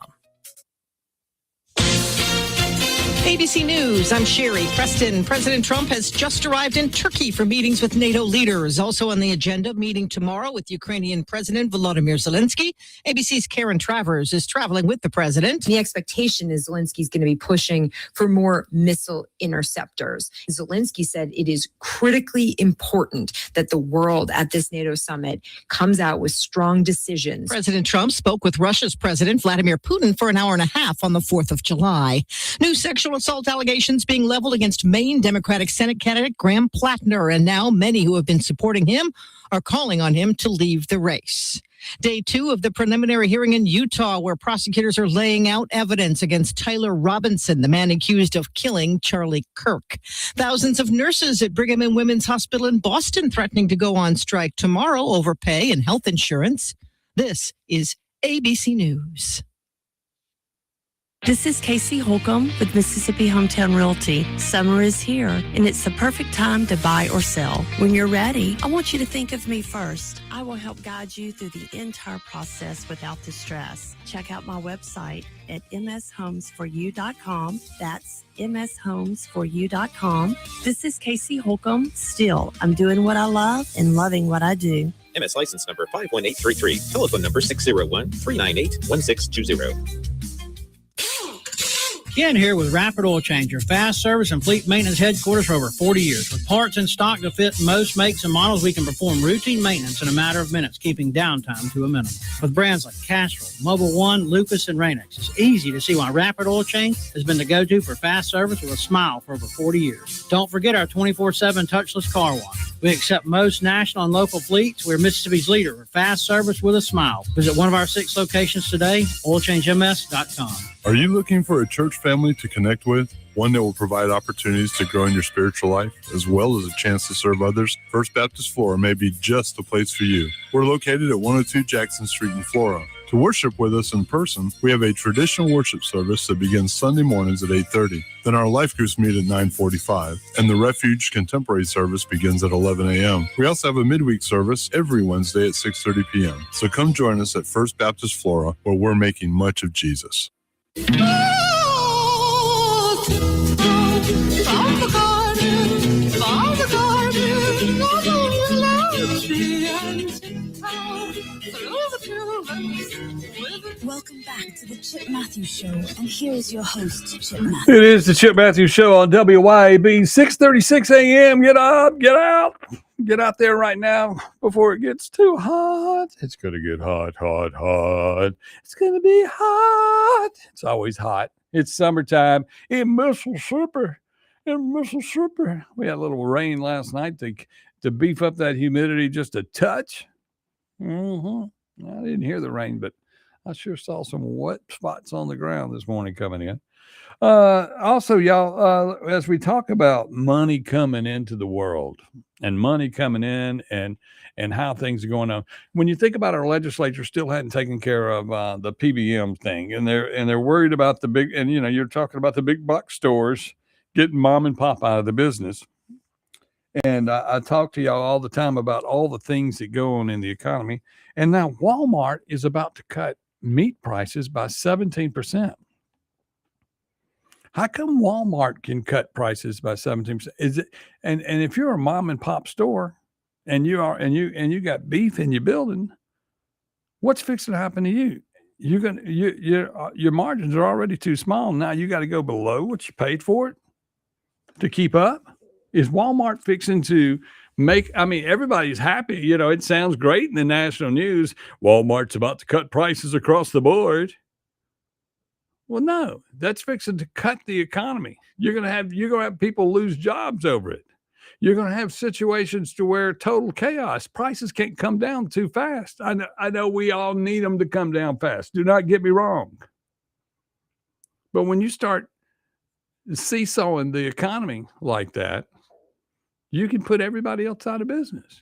ABC News, I'm Sherry Preston. President Trump has just arrived in Turkey for meetings with NATO leaders. Also on the agenda, meeting tomorrow with Ukrainian President Volodymyr Zelensky. ABC's Karen Travers is traveling with the president. The expectation is Zelensky's going to be pushing for more missile interceptors. Zelensky said it is critically important that the world at this NATO summit comes out with strong decisions. President Trump spoke with Russia's President Vladimir Putin for an hour and a half on the 4th of July. New sexual assault allegations being leveled against Maine Democratic Senate candidate Graham Plattner, and now many who have been supporting him are calling on him to leave the race. Day 2 of the preliminary hearing in Utah, where prosecutors are laying out evidence against Tyler Robinson, the man accused of killing Charlie Kirk. Thousands of nurses at Brigham and Women's Hospital in Boston threatening to go on strike tomorrow over pay and health insurance. This is ABC News. This is Casey Holcomb with Mississippi Hometown Realty. Summer is here, and it's the perfect time to buy or sell. When you're ready, I want you to think of me first. I will help guide you through the entire process without the stress. Check out my website at mshomesforyou.com. That's mshomesforyou.com. This is Casey Holcomb. Still, I'm doing what I love and loving what I do. MS license number 51833. Telephone number 601-398-1620. Ken here with Rapid Oil Change, your fast service and fleet maintenance headquarters for over 40 years. With parts in stock to fit most makes and models, we can perform routine maintenance in a matter of minutes, keeping downtime to a minimum. With brands like Castrol, Mobile One, Lucas, and Rain-X, it's easy to see why Rapid Oil Change has been the go-to for fast service with a smile for over 40 years. Don't forget our 24/7 touchless car wash. We accept most national and local fleets. We're Mississippi's leader for fast service with a smile. Visit one of our 6 locations today, oilchangems.com. Are you looking for a church family to connect with? One that will provide opportunities to grow in your spiritual life, as well as a chance to serve others? First Baptist Flora may be just the place for you. We're located at 102 Jackson Street in Flora. To worship with us in person, we have a traditional worship service that begins Sunday mornings at 8:30. Then our life groups meet at 9:45, and the Refuge Contemporary service begins at 11 a.m. We also have a midweek service every Wednesday at 6:30 p.m. So come join us at First Baptist Flora, where we're making much of Jesus. Welcome back to the Chip Matthews Show, and here is your host, Chip Matthews. It is the Chip Matthews Show on WYAB, 6:36 a.m. Get up, get out. Get out there right now before it gets too hot. It's going to get hot. It's going to be hot. It's always hot. It's summertime in Mississippi. We had a little rain last night to beef up that humidity just a touch. I didn't hear the rain, but I sure saw some wet spots on the ground this morning coming in. Also, y'all, as we talk about money coming into the world and money coming in and how things are going on, when you think about our legislature still hadn't taken care of the PBM thing, and they're worried about the big, and you're talking about the big box stores getting mom and pop out of the business. And I talk to y'all all the time about all the things that go on in the economy. And now Walmart is about to cut meat prices by 17%. How come Walmart can cut prices by 17%? Is it and if you're a mom and pop store and you got beef in your building, what's fixing to happen to you? Your margins are already too small. Now you got to go below what you paid for it to keep up. Is Walmart fixing to make, everybody's happy. It sounds great in the national news. Walmart's about to cut prices across the board. Well, no, that's fixing to cut the economy. You're going to have people lose jobs over it. You're going to have situations to where total chaos. Prices can't come down too fast. I know we all need them to come down fast. Do not get me wrong. But when you start seesawing the economy like that, you can put everybody else out of business.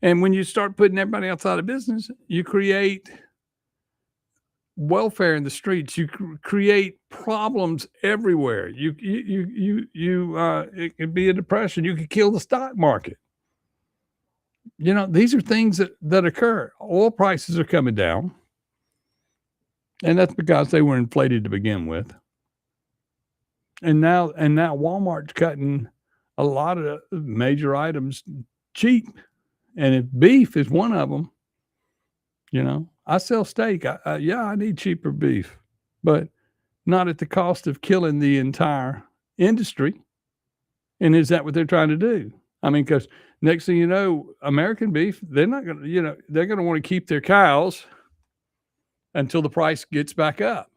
And when you start putting everybody else out of business, you create welfare in the streets. You create problems everywhere. It could be a depression. You could kill the stock market. These are things that occur. Oil prices are coming down, and that's because they were inflated to begin with. And now Walmart's cutting a lot of major items cheap. And if beef is one of them, I sell steak. I need cheaper beef, but not at the cost of killing the entire industry. And is that what they're trying to do? I mean, because next thing you know, American beef, they're not going to, they're going to want to keep their cows until the price gets back up.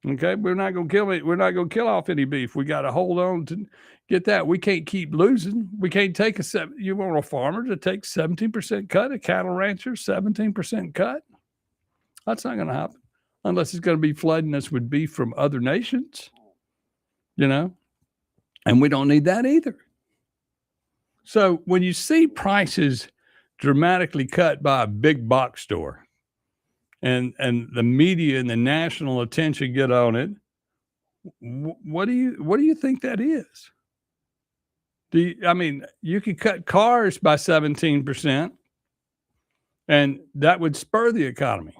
Okay, we're not going to kill it. We're not going to kill off any beef. We got to hold on to get that. We can't keep losing. We can't take you want a farmer to take 17% cut, a cattle rancher 17% cut? That's not going to happen unless it's going to be flooding us with beef from other nations, and we don't need that either. So when you see prices dramatically cut by a big box store, and the media and the national attention get on it, what do you think that is? You could cut cars by 17%, and that would spur the economy.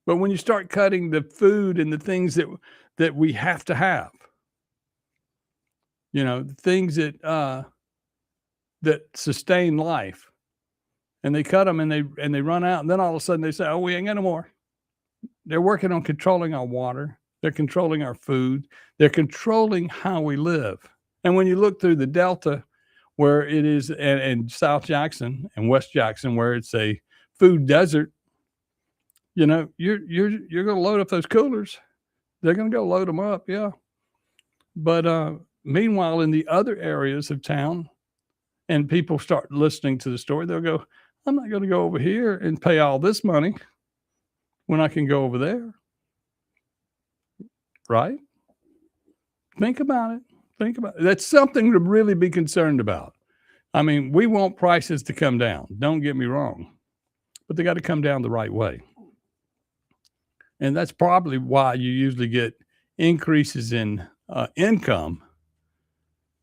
But when you start cutting the food and the things that we have to have, the things that sustain life, and they cut them and they run out, and then all of a sudden they say, "Oh, we ain't got no more." They're working on controlling our water. They're controlling our food. They're controlling how we live. And when you look through the Delta, where it is, and South Jackson and West Jackson, where it's a food desert, you're going to load up those coolers. They're going to go load them up, yeah. But meanwhile, in the other areas of town, and people start listening to the story, they'll go, "I'm not going to go over here and pay all this money when I can go over there." Right? Think about it. That's something to really be concerned about. I mean, we want prices to come down. Don't get me wrong. But they got to come down the right way. And that's probably why you usually get increases in income,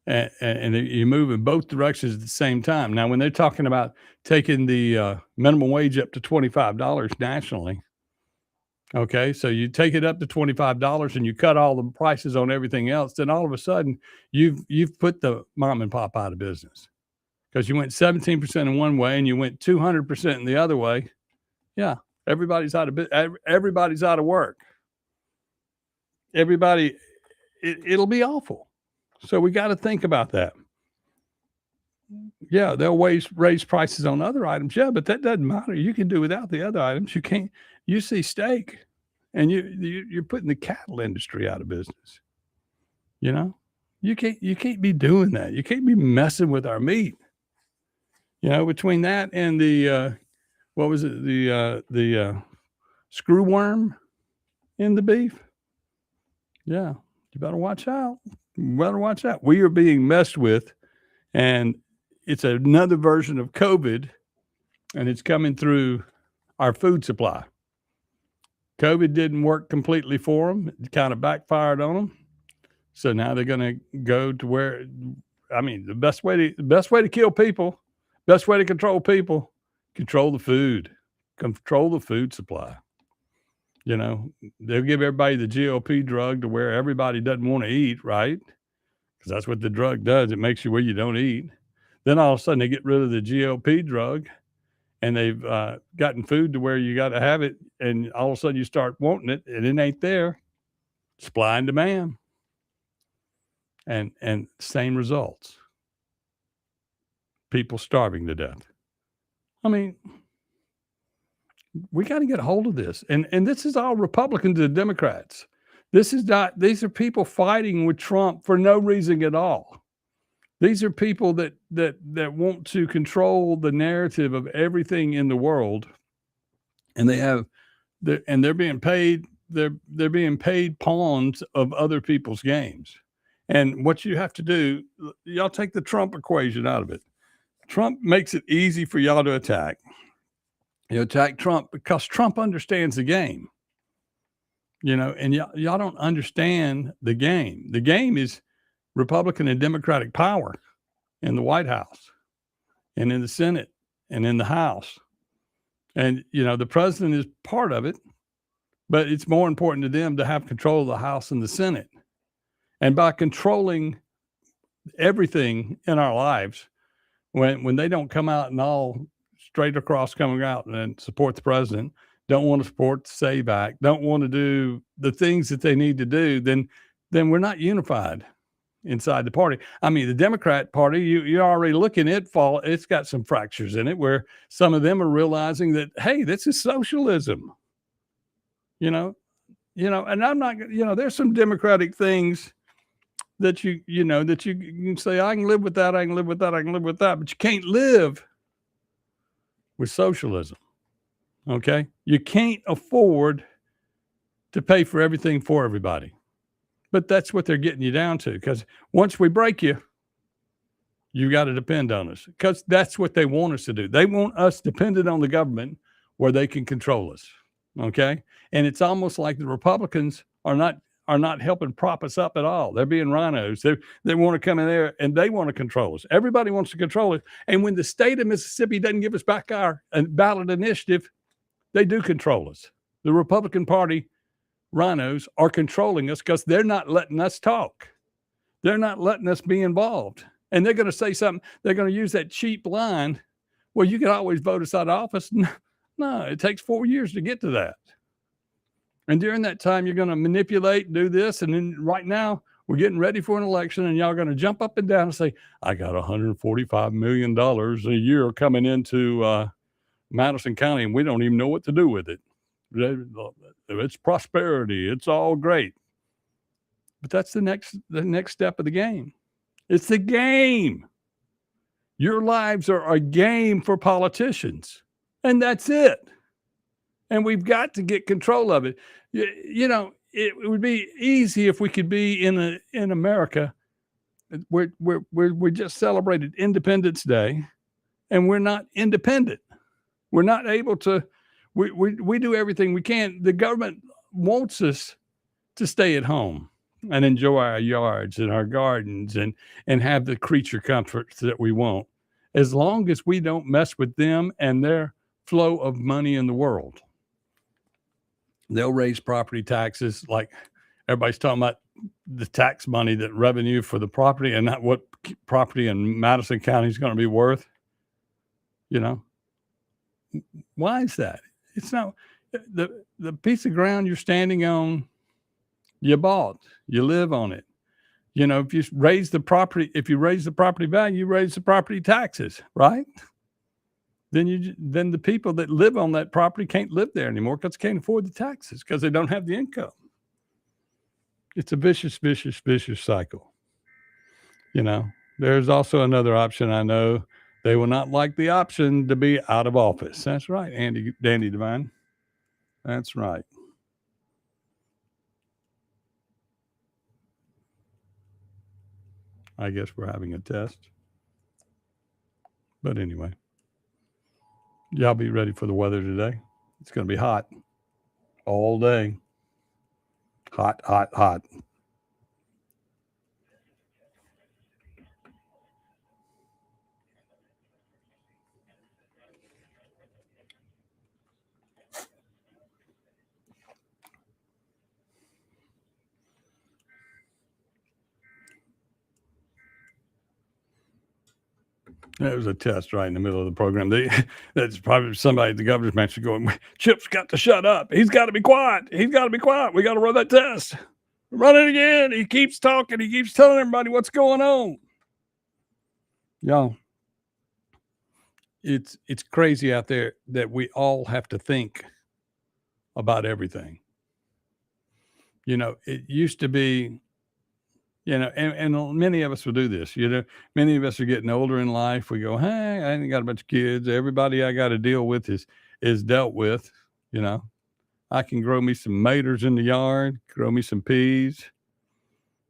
and you move in both directions at the same time. Now, when they're talking about taking the minimum wage up to $25 nationally, okay, so you take it up to $25 and you cut all the prices on everything else, then all of a sudden you've put the mom and pop out of business, because you went 17% in one way and you went 200% in the other way. Yeah, everybody's out of work. Everybody, it'll be awful. So we got to think about that. Yeah, they'll raise prices on other items. Yeah, but that doesn't matter. You can do without the other items. You can't. You see steak, and you're putting the cattle industry out of business. You can't be doing that. You can't be messing with our meat. Between that and the what was it, the screw worm in the beef. Yeah, you better watch out. We are being messed with, and it's another version of COVID, and it's coming through our food supply. COVID didn't work completely for them. It kind of backfired on them. So now they're going to go to where, the best way to kill people, best way to control people, control the food, control the food supply. They'll give everybody the GLP drug to where everybody doesn't want to eat, right? Because that's what the drug does. It makes you where you don't eat. Then all of a sudden they get rid of the GLP drug, and they've gotten food to where you got to have it, and all of a sudden you start wanting it, and it ain't there. Supply and demand. And same results. People starving to death. We got to get a hold of this. And this is all Republicans and Democrats. These are people fighting with Trump for no reason at all. These are people that want to control the narrative of everything in the world. And they're being paid, they're being paid pawns of other people's games. And what you have to do, y'all take the Trump equation out of it. Trump makes it easy for y'all to attack. You attack Trump because Trump understands the game, and y'all don't understand the game. The game is Republican and Democratic power in the White House and in the Senate and in the House. And, the president is part of it, but it's more important to them to have control of the House and the Senate. And by controlling everything in our lives, when they don't come out and all straight across coming out and support the president, don't want to support the SAVE Act, don't want to do the things that they need to do, then we're not unified inside the party. I mean, the Democrat Party, you're already looking at fall. It's got some fractures in it where some of them are realizing that, hey, this is socialism. And I'm not, there's some democratic things that you can say, I can live with that, I can live with that, I can live with that, but you can't live with socialism. Okay? You can't afford to pay for everything for everybody. But that's what they're getting you down to, because once we break you, you got to depend on us, because that's what they want us to do. They want us dependent on the government where they can control us. Okay? And it's almost like the Republicans are not helping prop us up at all. They're being rhinos. They want to come in there and they want to control us. Everybody wants to control us. And when the state of Mississippi doesn't give us back our ballot initiative, they do control us. The Republican Party rhinos are controlling us because they're not letting us talk. They're not letting us be involved. And they're going to say something. They're going to use that cheap line. Well, you can always vote us out of office. No, it takes 4 years to get to that. And during that time, you're going to manipulate, do this. And then right now, we're getting ready for an election, and y'all are going to jump up and down and say, I got $145 million a year coming into Madison County, and we don't even know what to do with it. It's prosperity. It's all great. But that's the next step of the game. It's the game. Your lives are a game for politicians, and that's it. And we've got to get control of it. It would be easy if we could be in America. We just celebrated Independence Day, and we're not independent. We're not able to. We do everything we can. The government wants us to stay at home and enjoy our yards and our gardens and have the creature comforts that we want, as long as we don't mess with them and their flow of money in the world. They'll raise property taxes, like everybody's talking about the tax money, that revenue for the property, and not what property in Madison County is going to be worth. Why is that? It's not the piece of ground you're standing on, you bought, you live on it. If you raise the property value, you raise the property taxes, right? Then the people that live on that property can't live there anymore because they can't afford the taxes because they don't have the income. It's a vicious, vicious, vicious cycle. There's also another option. I know they will not like the option to be out of office. That's right, Dandy Divine. That's right. I guess we're having a test. But anyway, y'all be ready for the weather today. It's going to be hot all day. Hot, hot, hot. That was a test right in the middle of the program. That's probably somebody at the governor's mansion going, Chip's got to shut up. He's got to be quiet. He's got to be quiet. We got to run that test. Run it again. He keeps talking. He keeps telling everybody what's going on. Y'all, it's crazy out there that we all have to think about everything. It used to be, and many of us will do this. Many of us are getting older in life. We go, hey, I ain't got a bunch of kids. Everybody I got to deal with is dealt with. I can grow me some maters in the yard, grow me some peas.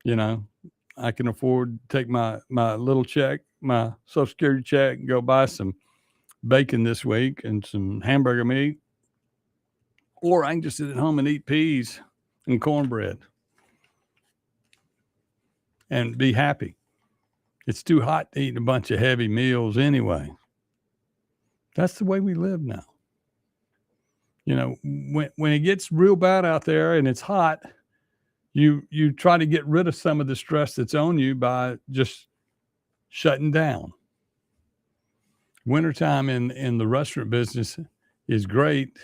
I can afford to take my little check, my Social Security check, and go buy some bacon this week and some hamburger meat. Or I can just sit at home and eat peas and cornbread and be happy. It's too hot to eat a bunch of heavy meals anyway. That's the way we live now. When it gets real bad out there and it's hot, You try to get rid of some of the stress that's on you by just shutting down. Wintertime in the restaurant business is great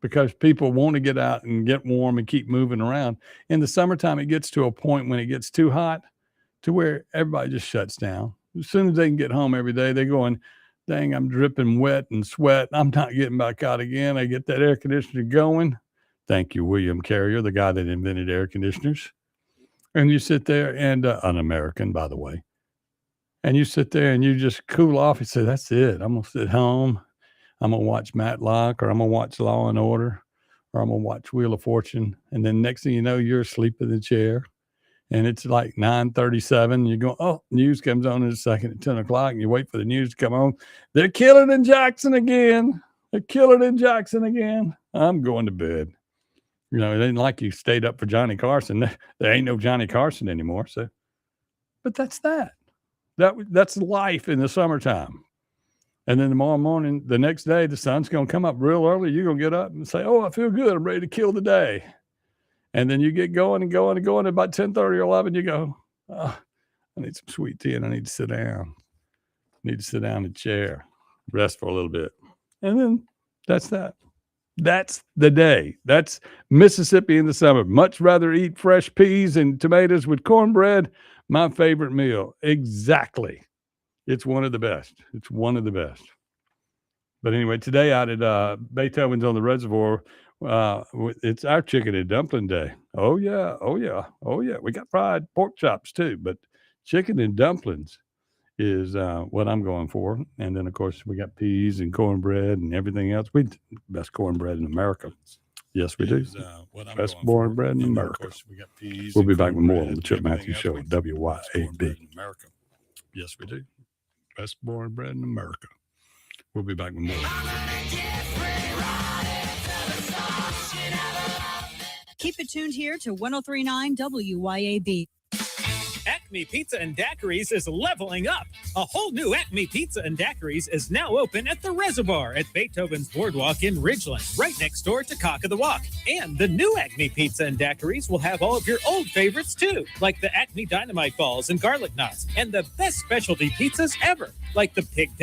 because people want to get out and get warm and keep moving around. In the summertime, it gets to a point when it gets too hot to where everybody just shuts down. As soon as they can get home every day, they're going, dang, I'm dripping wet and sweat. I'm not getting back out again. I get that air conditioner going. Thank you, William Carrier, the guy that invented air conditioners. And you sit there and an American, by the way. And you sit there and you just cool off and say, that's it. I'm going to sit home. I'm going to watch Matlock, or I'm going to watch Law and Order, or I'm going to watch Wheel of Fortune. And then next thing you know, you're asleep in the chair. And it's like 9:37. You go, oh, news comes on in a second at 10 o'clock. And you wait for the news to come on. They're killing in Jackson again. They're killing in Jackson again. I'm going to bed. You know, it ain't like you stayed up for Johnny Carson. There ain't no Johnny Carson anymore. So, but that's that. That's life in the summertime. And then tomorrow morning, the next day, the sun's going to come up real early. You're going to get up and say, oh, I feel good. I'm ready to kill the day. And then you get going and going and going. About 10:30 or 11, you go, oh, I need some sweet tea and I need to sit down. I need to sit down in a chair, rest for a little bit. And then that's that. That's the day. That's Mississippi in the summer. Much rather eat fresh peas and tomatoes with cornbread. My favorite meal. Exactly. It's one of the best. It's one of the best. But anyway, today out at Beethoven's on the Reservoir, it's our chicken and dumpling day. Oh, yeah. Oh, yeah. Oh, yeah. We got fried pork chops, too. But chicken and dumplings is what I'm going for. And then, of course, we got peas and cornbread and everything else. We best cornbread in America. Yes, we do. Best cornbread in America. We'll be back with more on the Chip Matthews Show at WYAB. Yes, we do. Best cornbread in America. We'll be back with more. Keep it tuned here to 103.9 WYAB. Acme Pizza and Daiquiris is leveling up. A whole new Acme Pizza and Daiquiris is now open at the Reservoir at Beethoven's Boardwalk in Ridgeland, right next door to Cock of the Walk. And the new Acme Pizza and Daiquiris will have all of your old favorites too, like the Acme Dynamite Balls and Garlic Knots, and the best specialty pizzas ever, like the Pig,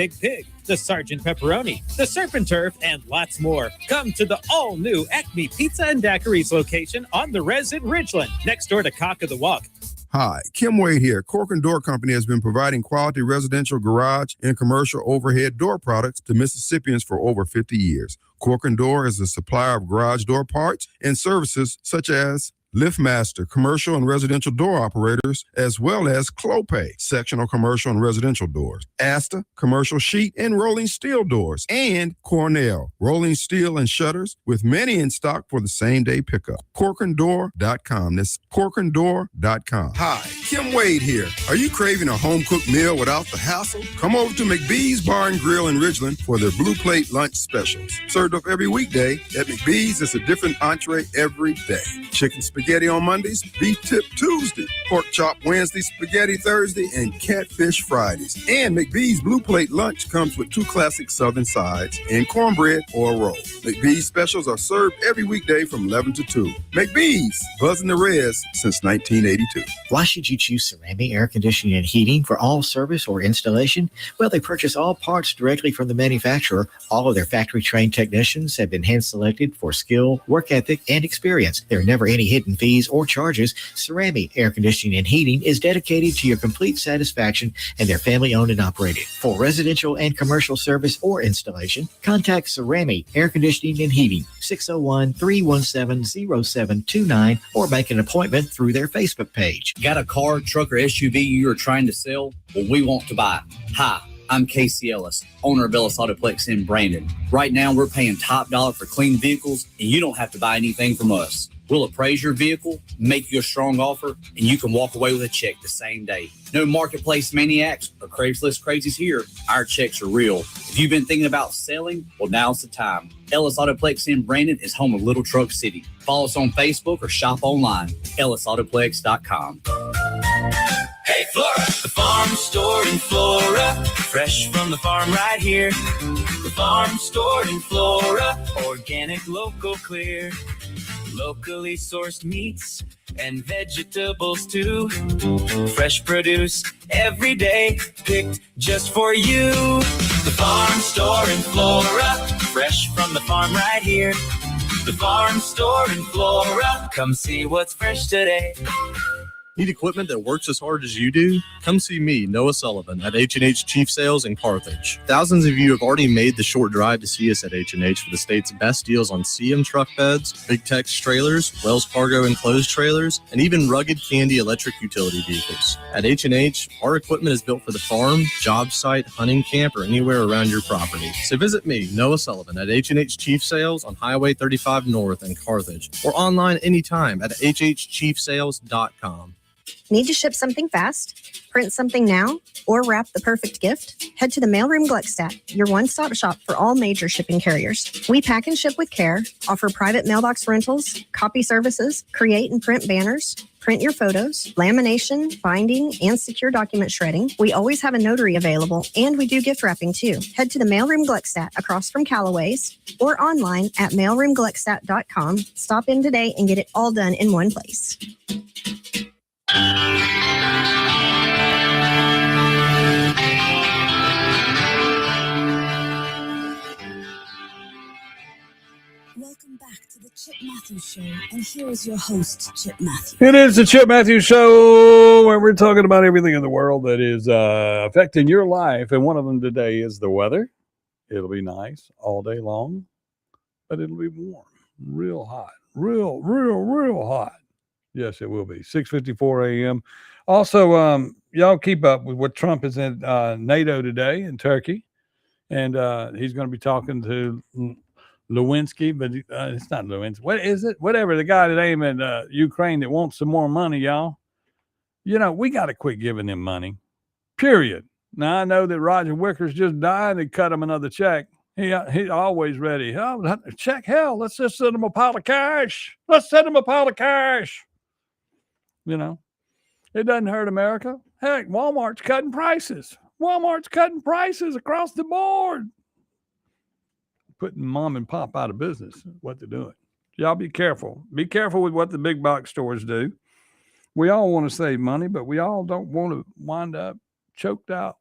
the Sergeant Pepperoni, the Surf and Turf, and lots more. Come to the all-new Acme Pizza and Daiquiris location on the Res in Ridgeland, next door to Cock of the Walk. Hi, Kim Wade here. Cork and Door Company has been providing quality residential garage and commercial overhead door products to Mississippians for over 50 years. Cork and Door is a supplier of garage door parts and services such as LiftMaster, commercial and residential door operators, as well as Clopay, sectional commercial and residential doors, Asta, commercial sheet and rolling steel doors, and Cornell, rolling steel and shutters, with many in stock for the same-day pickup. CorkandDoor.com. That's CorkandDoor.com. Hi, Kim Wade here. Are you craving a home-cooked meal without the hassle? Come over to McBee's Bar and Grill in Ridgeland for their Blue Plate lunch specials. Served up every weekday, at McBee's is a different entree every day. Chicken spaghetti on Mondays, beef tip Tuesday, pork chop Wednesday, spaghetti Thursday, and catfish Fridays. And McBee's Blue Plate lunch comes with 2 classic Southern sides and cornbread or a roll. McBee's specials are served every weekday from 11 to 2. McBee's, buzzing the res since 1982. Why should you choose Cerami Air Conditioning and Heating for all service or installation? Well, they purchase all parts directly from the manufacturer. All of their factory-trained technicians have been hand-selected for skill, work ethic, and experience. There are never any hidden fees or charges. Cerami Air Conditioning and Heating is dedicated to your complete satisfaction, and they're family-owned and operated. For residential and commercial service or installation, contact Cerami Air Conditioning and Heating, 601-317-0729, or make an appointment through their Facebook page. Got a car, truck, or SUV you're trying to sell? Well, we want to buy. Hi, I'm Casey Ellis, owner of Ellis Autoplex in Brandon. Right now, we're paying top dollar for clean vehicles, and you don't have to buy anything from us. We'll appraise your vehicle, make you a strong offer, and you can walk away with a check the same day. No marketplace maniacs or Craigslist crazies here. Our checks are real. If you've been thinking about selling, well, now's the time. Ellis Autoplex in Brandon is home of Little Truck City. Follow us on Facebook or shop online, ellisautoplex.com. Hey, Flora, the farm store in Flora, fresh from the farm right here. The farm store in Flora, organic, local, clear. Locally sourced meats and vegetables too. Fresh produce every day, picked just for you. The Farm Store in Flora, fresh from the farm right here. The Farm Store in Flora, come see what's fresh today. Need equipment that works as hard as you do? Come see me, Noah Sullivan, at H&H Chief Sales in Carthage. Thousands of you have already made the short drive to see us at H&H for the state's best deals on CM truck beds, Big Tex trailers, Wells Fargo enclosed trailers, and even rugged Candy electric utility vehicles. At H&H, our equipment is built for the farm, job site, hunting camp, or anywhere around your property. So visit me, Noah Sullivan, at H&H Chief Sales on Highway 35 North in Carthage, or online anytime at hhchiefsales.com. Need to ship something fast, print something now, or wrap the perfect gift? Head to the Mailroom Gluckstadt, your one-stop shop for all major shipping carriers. We pack and ship with care, offer private mailbox rentals, copy services, create and print banners, print your photos, lamination, binding, and secure document shredding. We always have a notary available, and we do gift wrapping too. Head to the Mailroom Gluckstadt across from Callaway's or online at mailroomgluckstadt.com. Stop in today and get it all done in one place. Welcome back to the Chip Matthews Show, and here is your host, Chip Matthews. It is the Chip Matthews Show, where we're talking about everything in the world that is affecting your life, and one of them today is the weather. It'll be nice all day long, but it'll be warm, real hot, real hot. Yes, it will be. 6:54 a.m. Also, y'all keep up with what Trump is in NATO today in Turkey, and he's going to be talking to Lewinsky, but it's not Lewinsky. What is it? Whatever, the guy that aimed at Ukraine that wants some more money, y'all. You know, we got to quit giving them money, period. Now, I know that Roger Wickers just died and cut him another check. He's always ready. Oh, check, hell, let's just send him a pile of cash. Let's send him a pile of cash. You know, it doesn't hurt America. Heck, Walmart's cutting prices. Walmart's cutting prices across the board. Putting mom and pop out of business is what they're doing. Y'all be careful. Be careful with what the big box stores do. We all want to save money, but we all don't want to wind up choked out,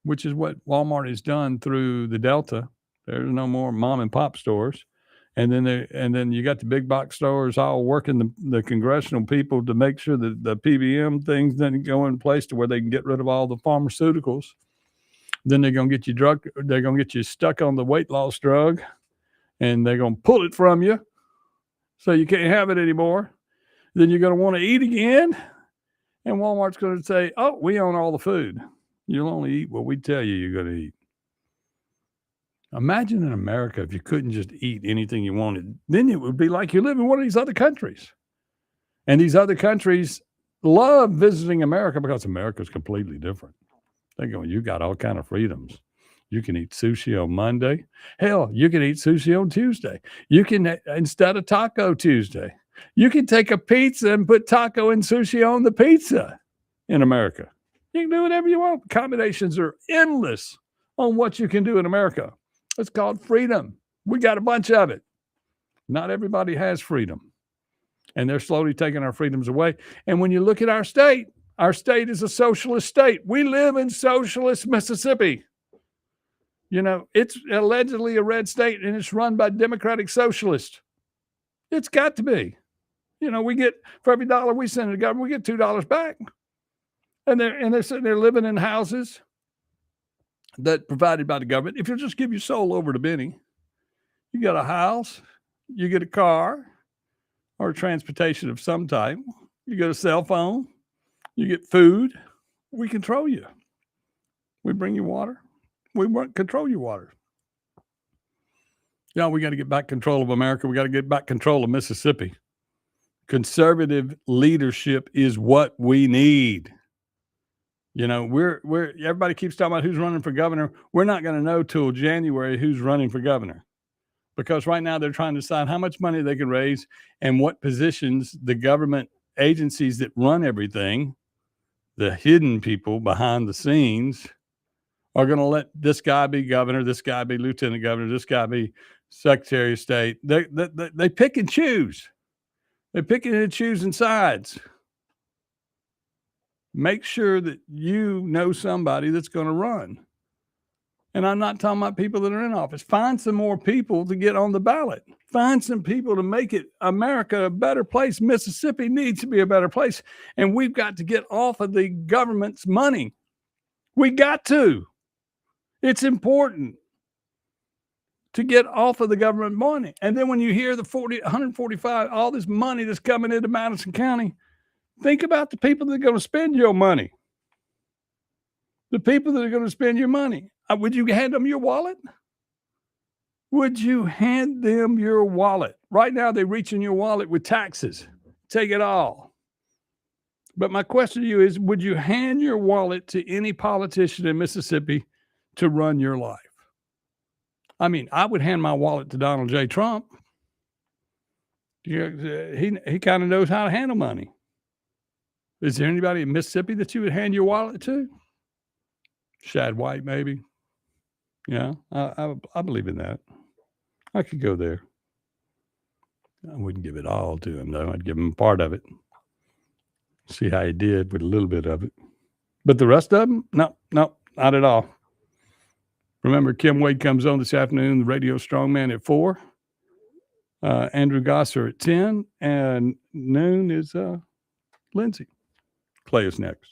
which is what Walmart has done through the Delta. There's no more mom and pop stores. And then you got the big box stores all working the congressional people to make sure that the PBM things then go in place to where they can get rid of all the pharmaceuticals. Then they're going to get you they're going to get you stuck on the weight loss drug, and they're going to pull it from you so you can't have it anymore. Then you're going to want to eat again, and Walmart's going to say, oh, we own all the food. You'll only eat what we tell you you're going to eat. Imagine in America if you couldn't just eat anything you wanted. Then it would be like you live in one of these other countries. And these other countries love visiting America because America is completely different. They go, you got all kind of freedoms. You can eat sushi on Monday. Hell, you can eat sushi on Tuesday. You can, instead of Taco Tuesday, you can take a pizza and put taco and sushi on the pizza in America. You can do whatever you want. Combinations are endless on what you can do in America. It's called freedom. We got a bunch of it. Not everybody has freedom. And they're slowly taking our freedoms away. And when you look at our state is a socialist state. We live in socialist Mississippi. You know, it's allegedly a red state, and it's run by Democratic socialists. It's got to be. You know, we get, for every dollar we send to the government, we get $2 back. And they're sitting there living in houses that provided by the government. If you'll just give your soul over to Benny, you get a house, you get a car or transportation of some type, you get a cell phone, you get food. We control you. We bring you water. We control your water. Yeah, we got to get back control of America. We got to get back control of Mississippi. Conservative leadership is what we need. You know, everybody keeps talking about who's running for governor. We're not going to know till January who's running for governor, because right now they're trying to decide how much money they can raise and what positions the government agencies that run everything, the hidden people behind the scenes, are going to let this guy be governor, this guy be lieutenant governor, this guy be Secretary of State. They pick and choose. They're picking and choosing sides. Make sure that you know somebody that's going to run. And I'm not talking about people that are in office. Find some more people to get on the ballot. Find some people to make it America a better place. Mississippi needs to be a better place. And we've got to get off of the government's money. We got to. It's important to get off of the government money. And then when you hear the 145, all this money that's coming into Madison County, think about the people that are going to spend your money. The people that are going to spend your money. Would you hand them your wallet? Would you hand them your wallet? Right now, they reach in your wallet with taxes. Take it all. But my question to you is, would you hand your wallet to any politician in Mississippi to run your life? I mean, I would hand my wallet to Donald J. Trump. He kind of knows how to handle money. Is there anybody in Mississippi that you would hand your wallet to? Shad White, maybe. Yeah, I believe in that. I could go there. I wouldn't give it all to him, though. I'd give him part of it. See how he did with a little bit of it. But the rest of them, no, not at all. Remember, Kim Wade comes on this afternoon, the Radio Strongman at 4. Andrew Gosser at 10. And noon is Lindsay. Play us next.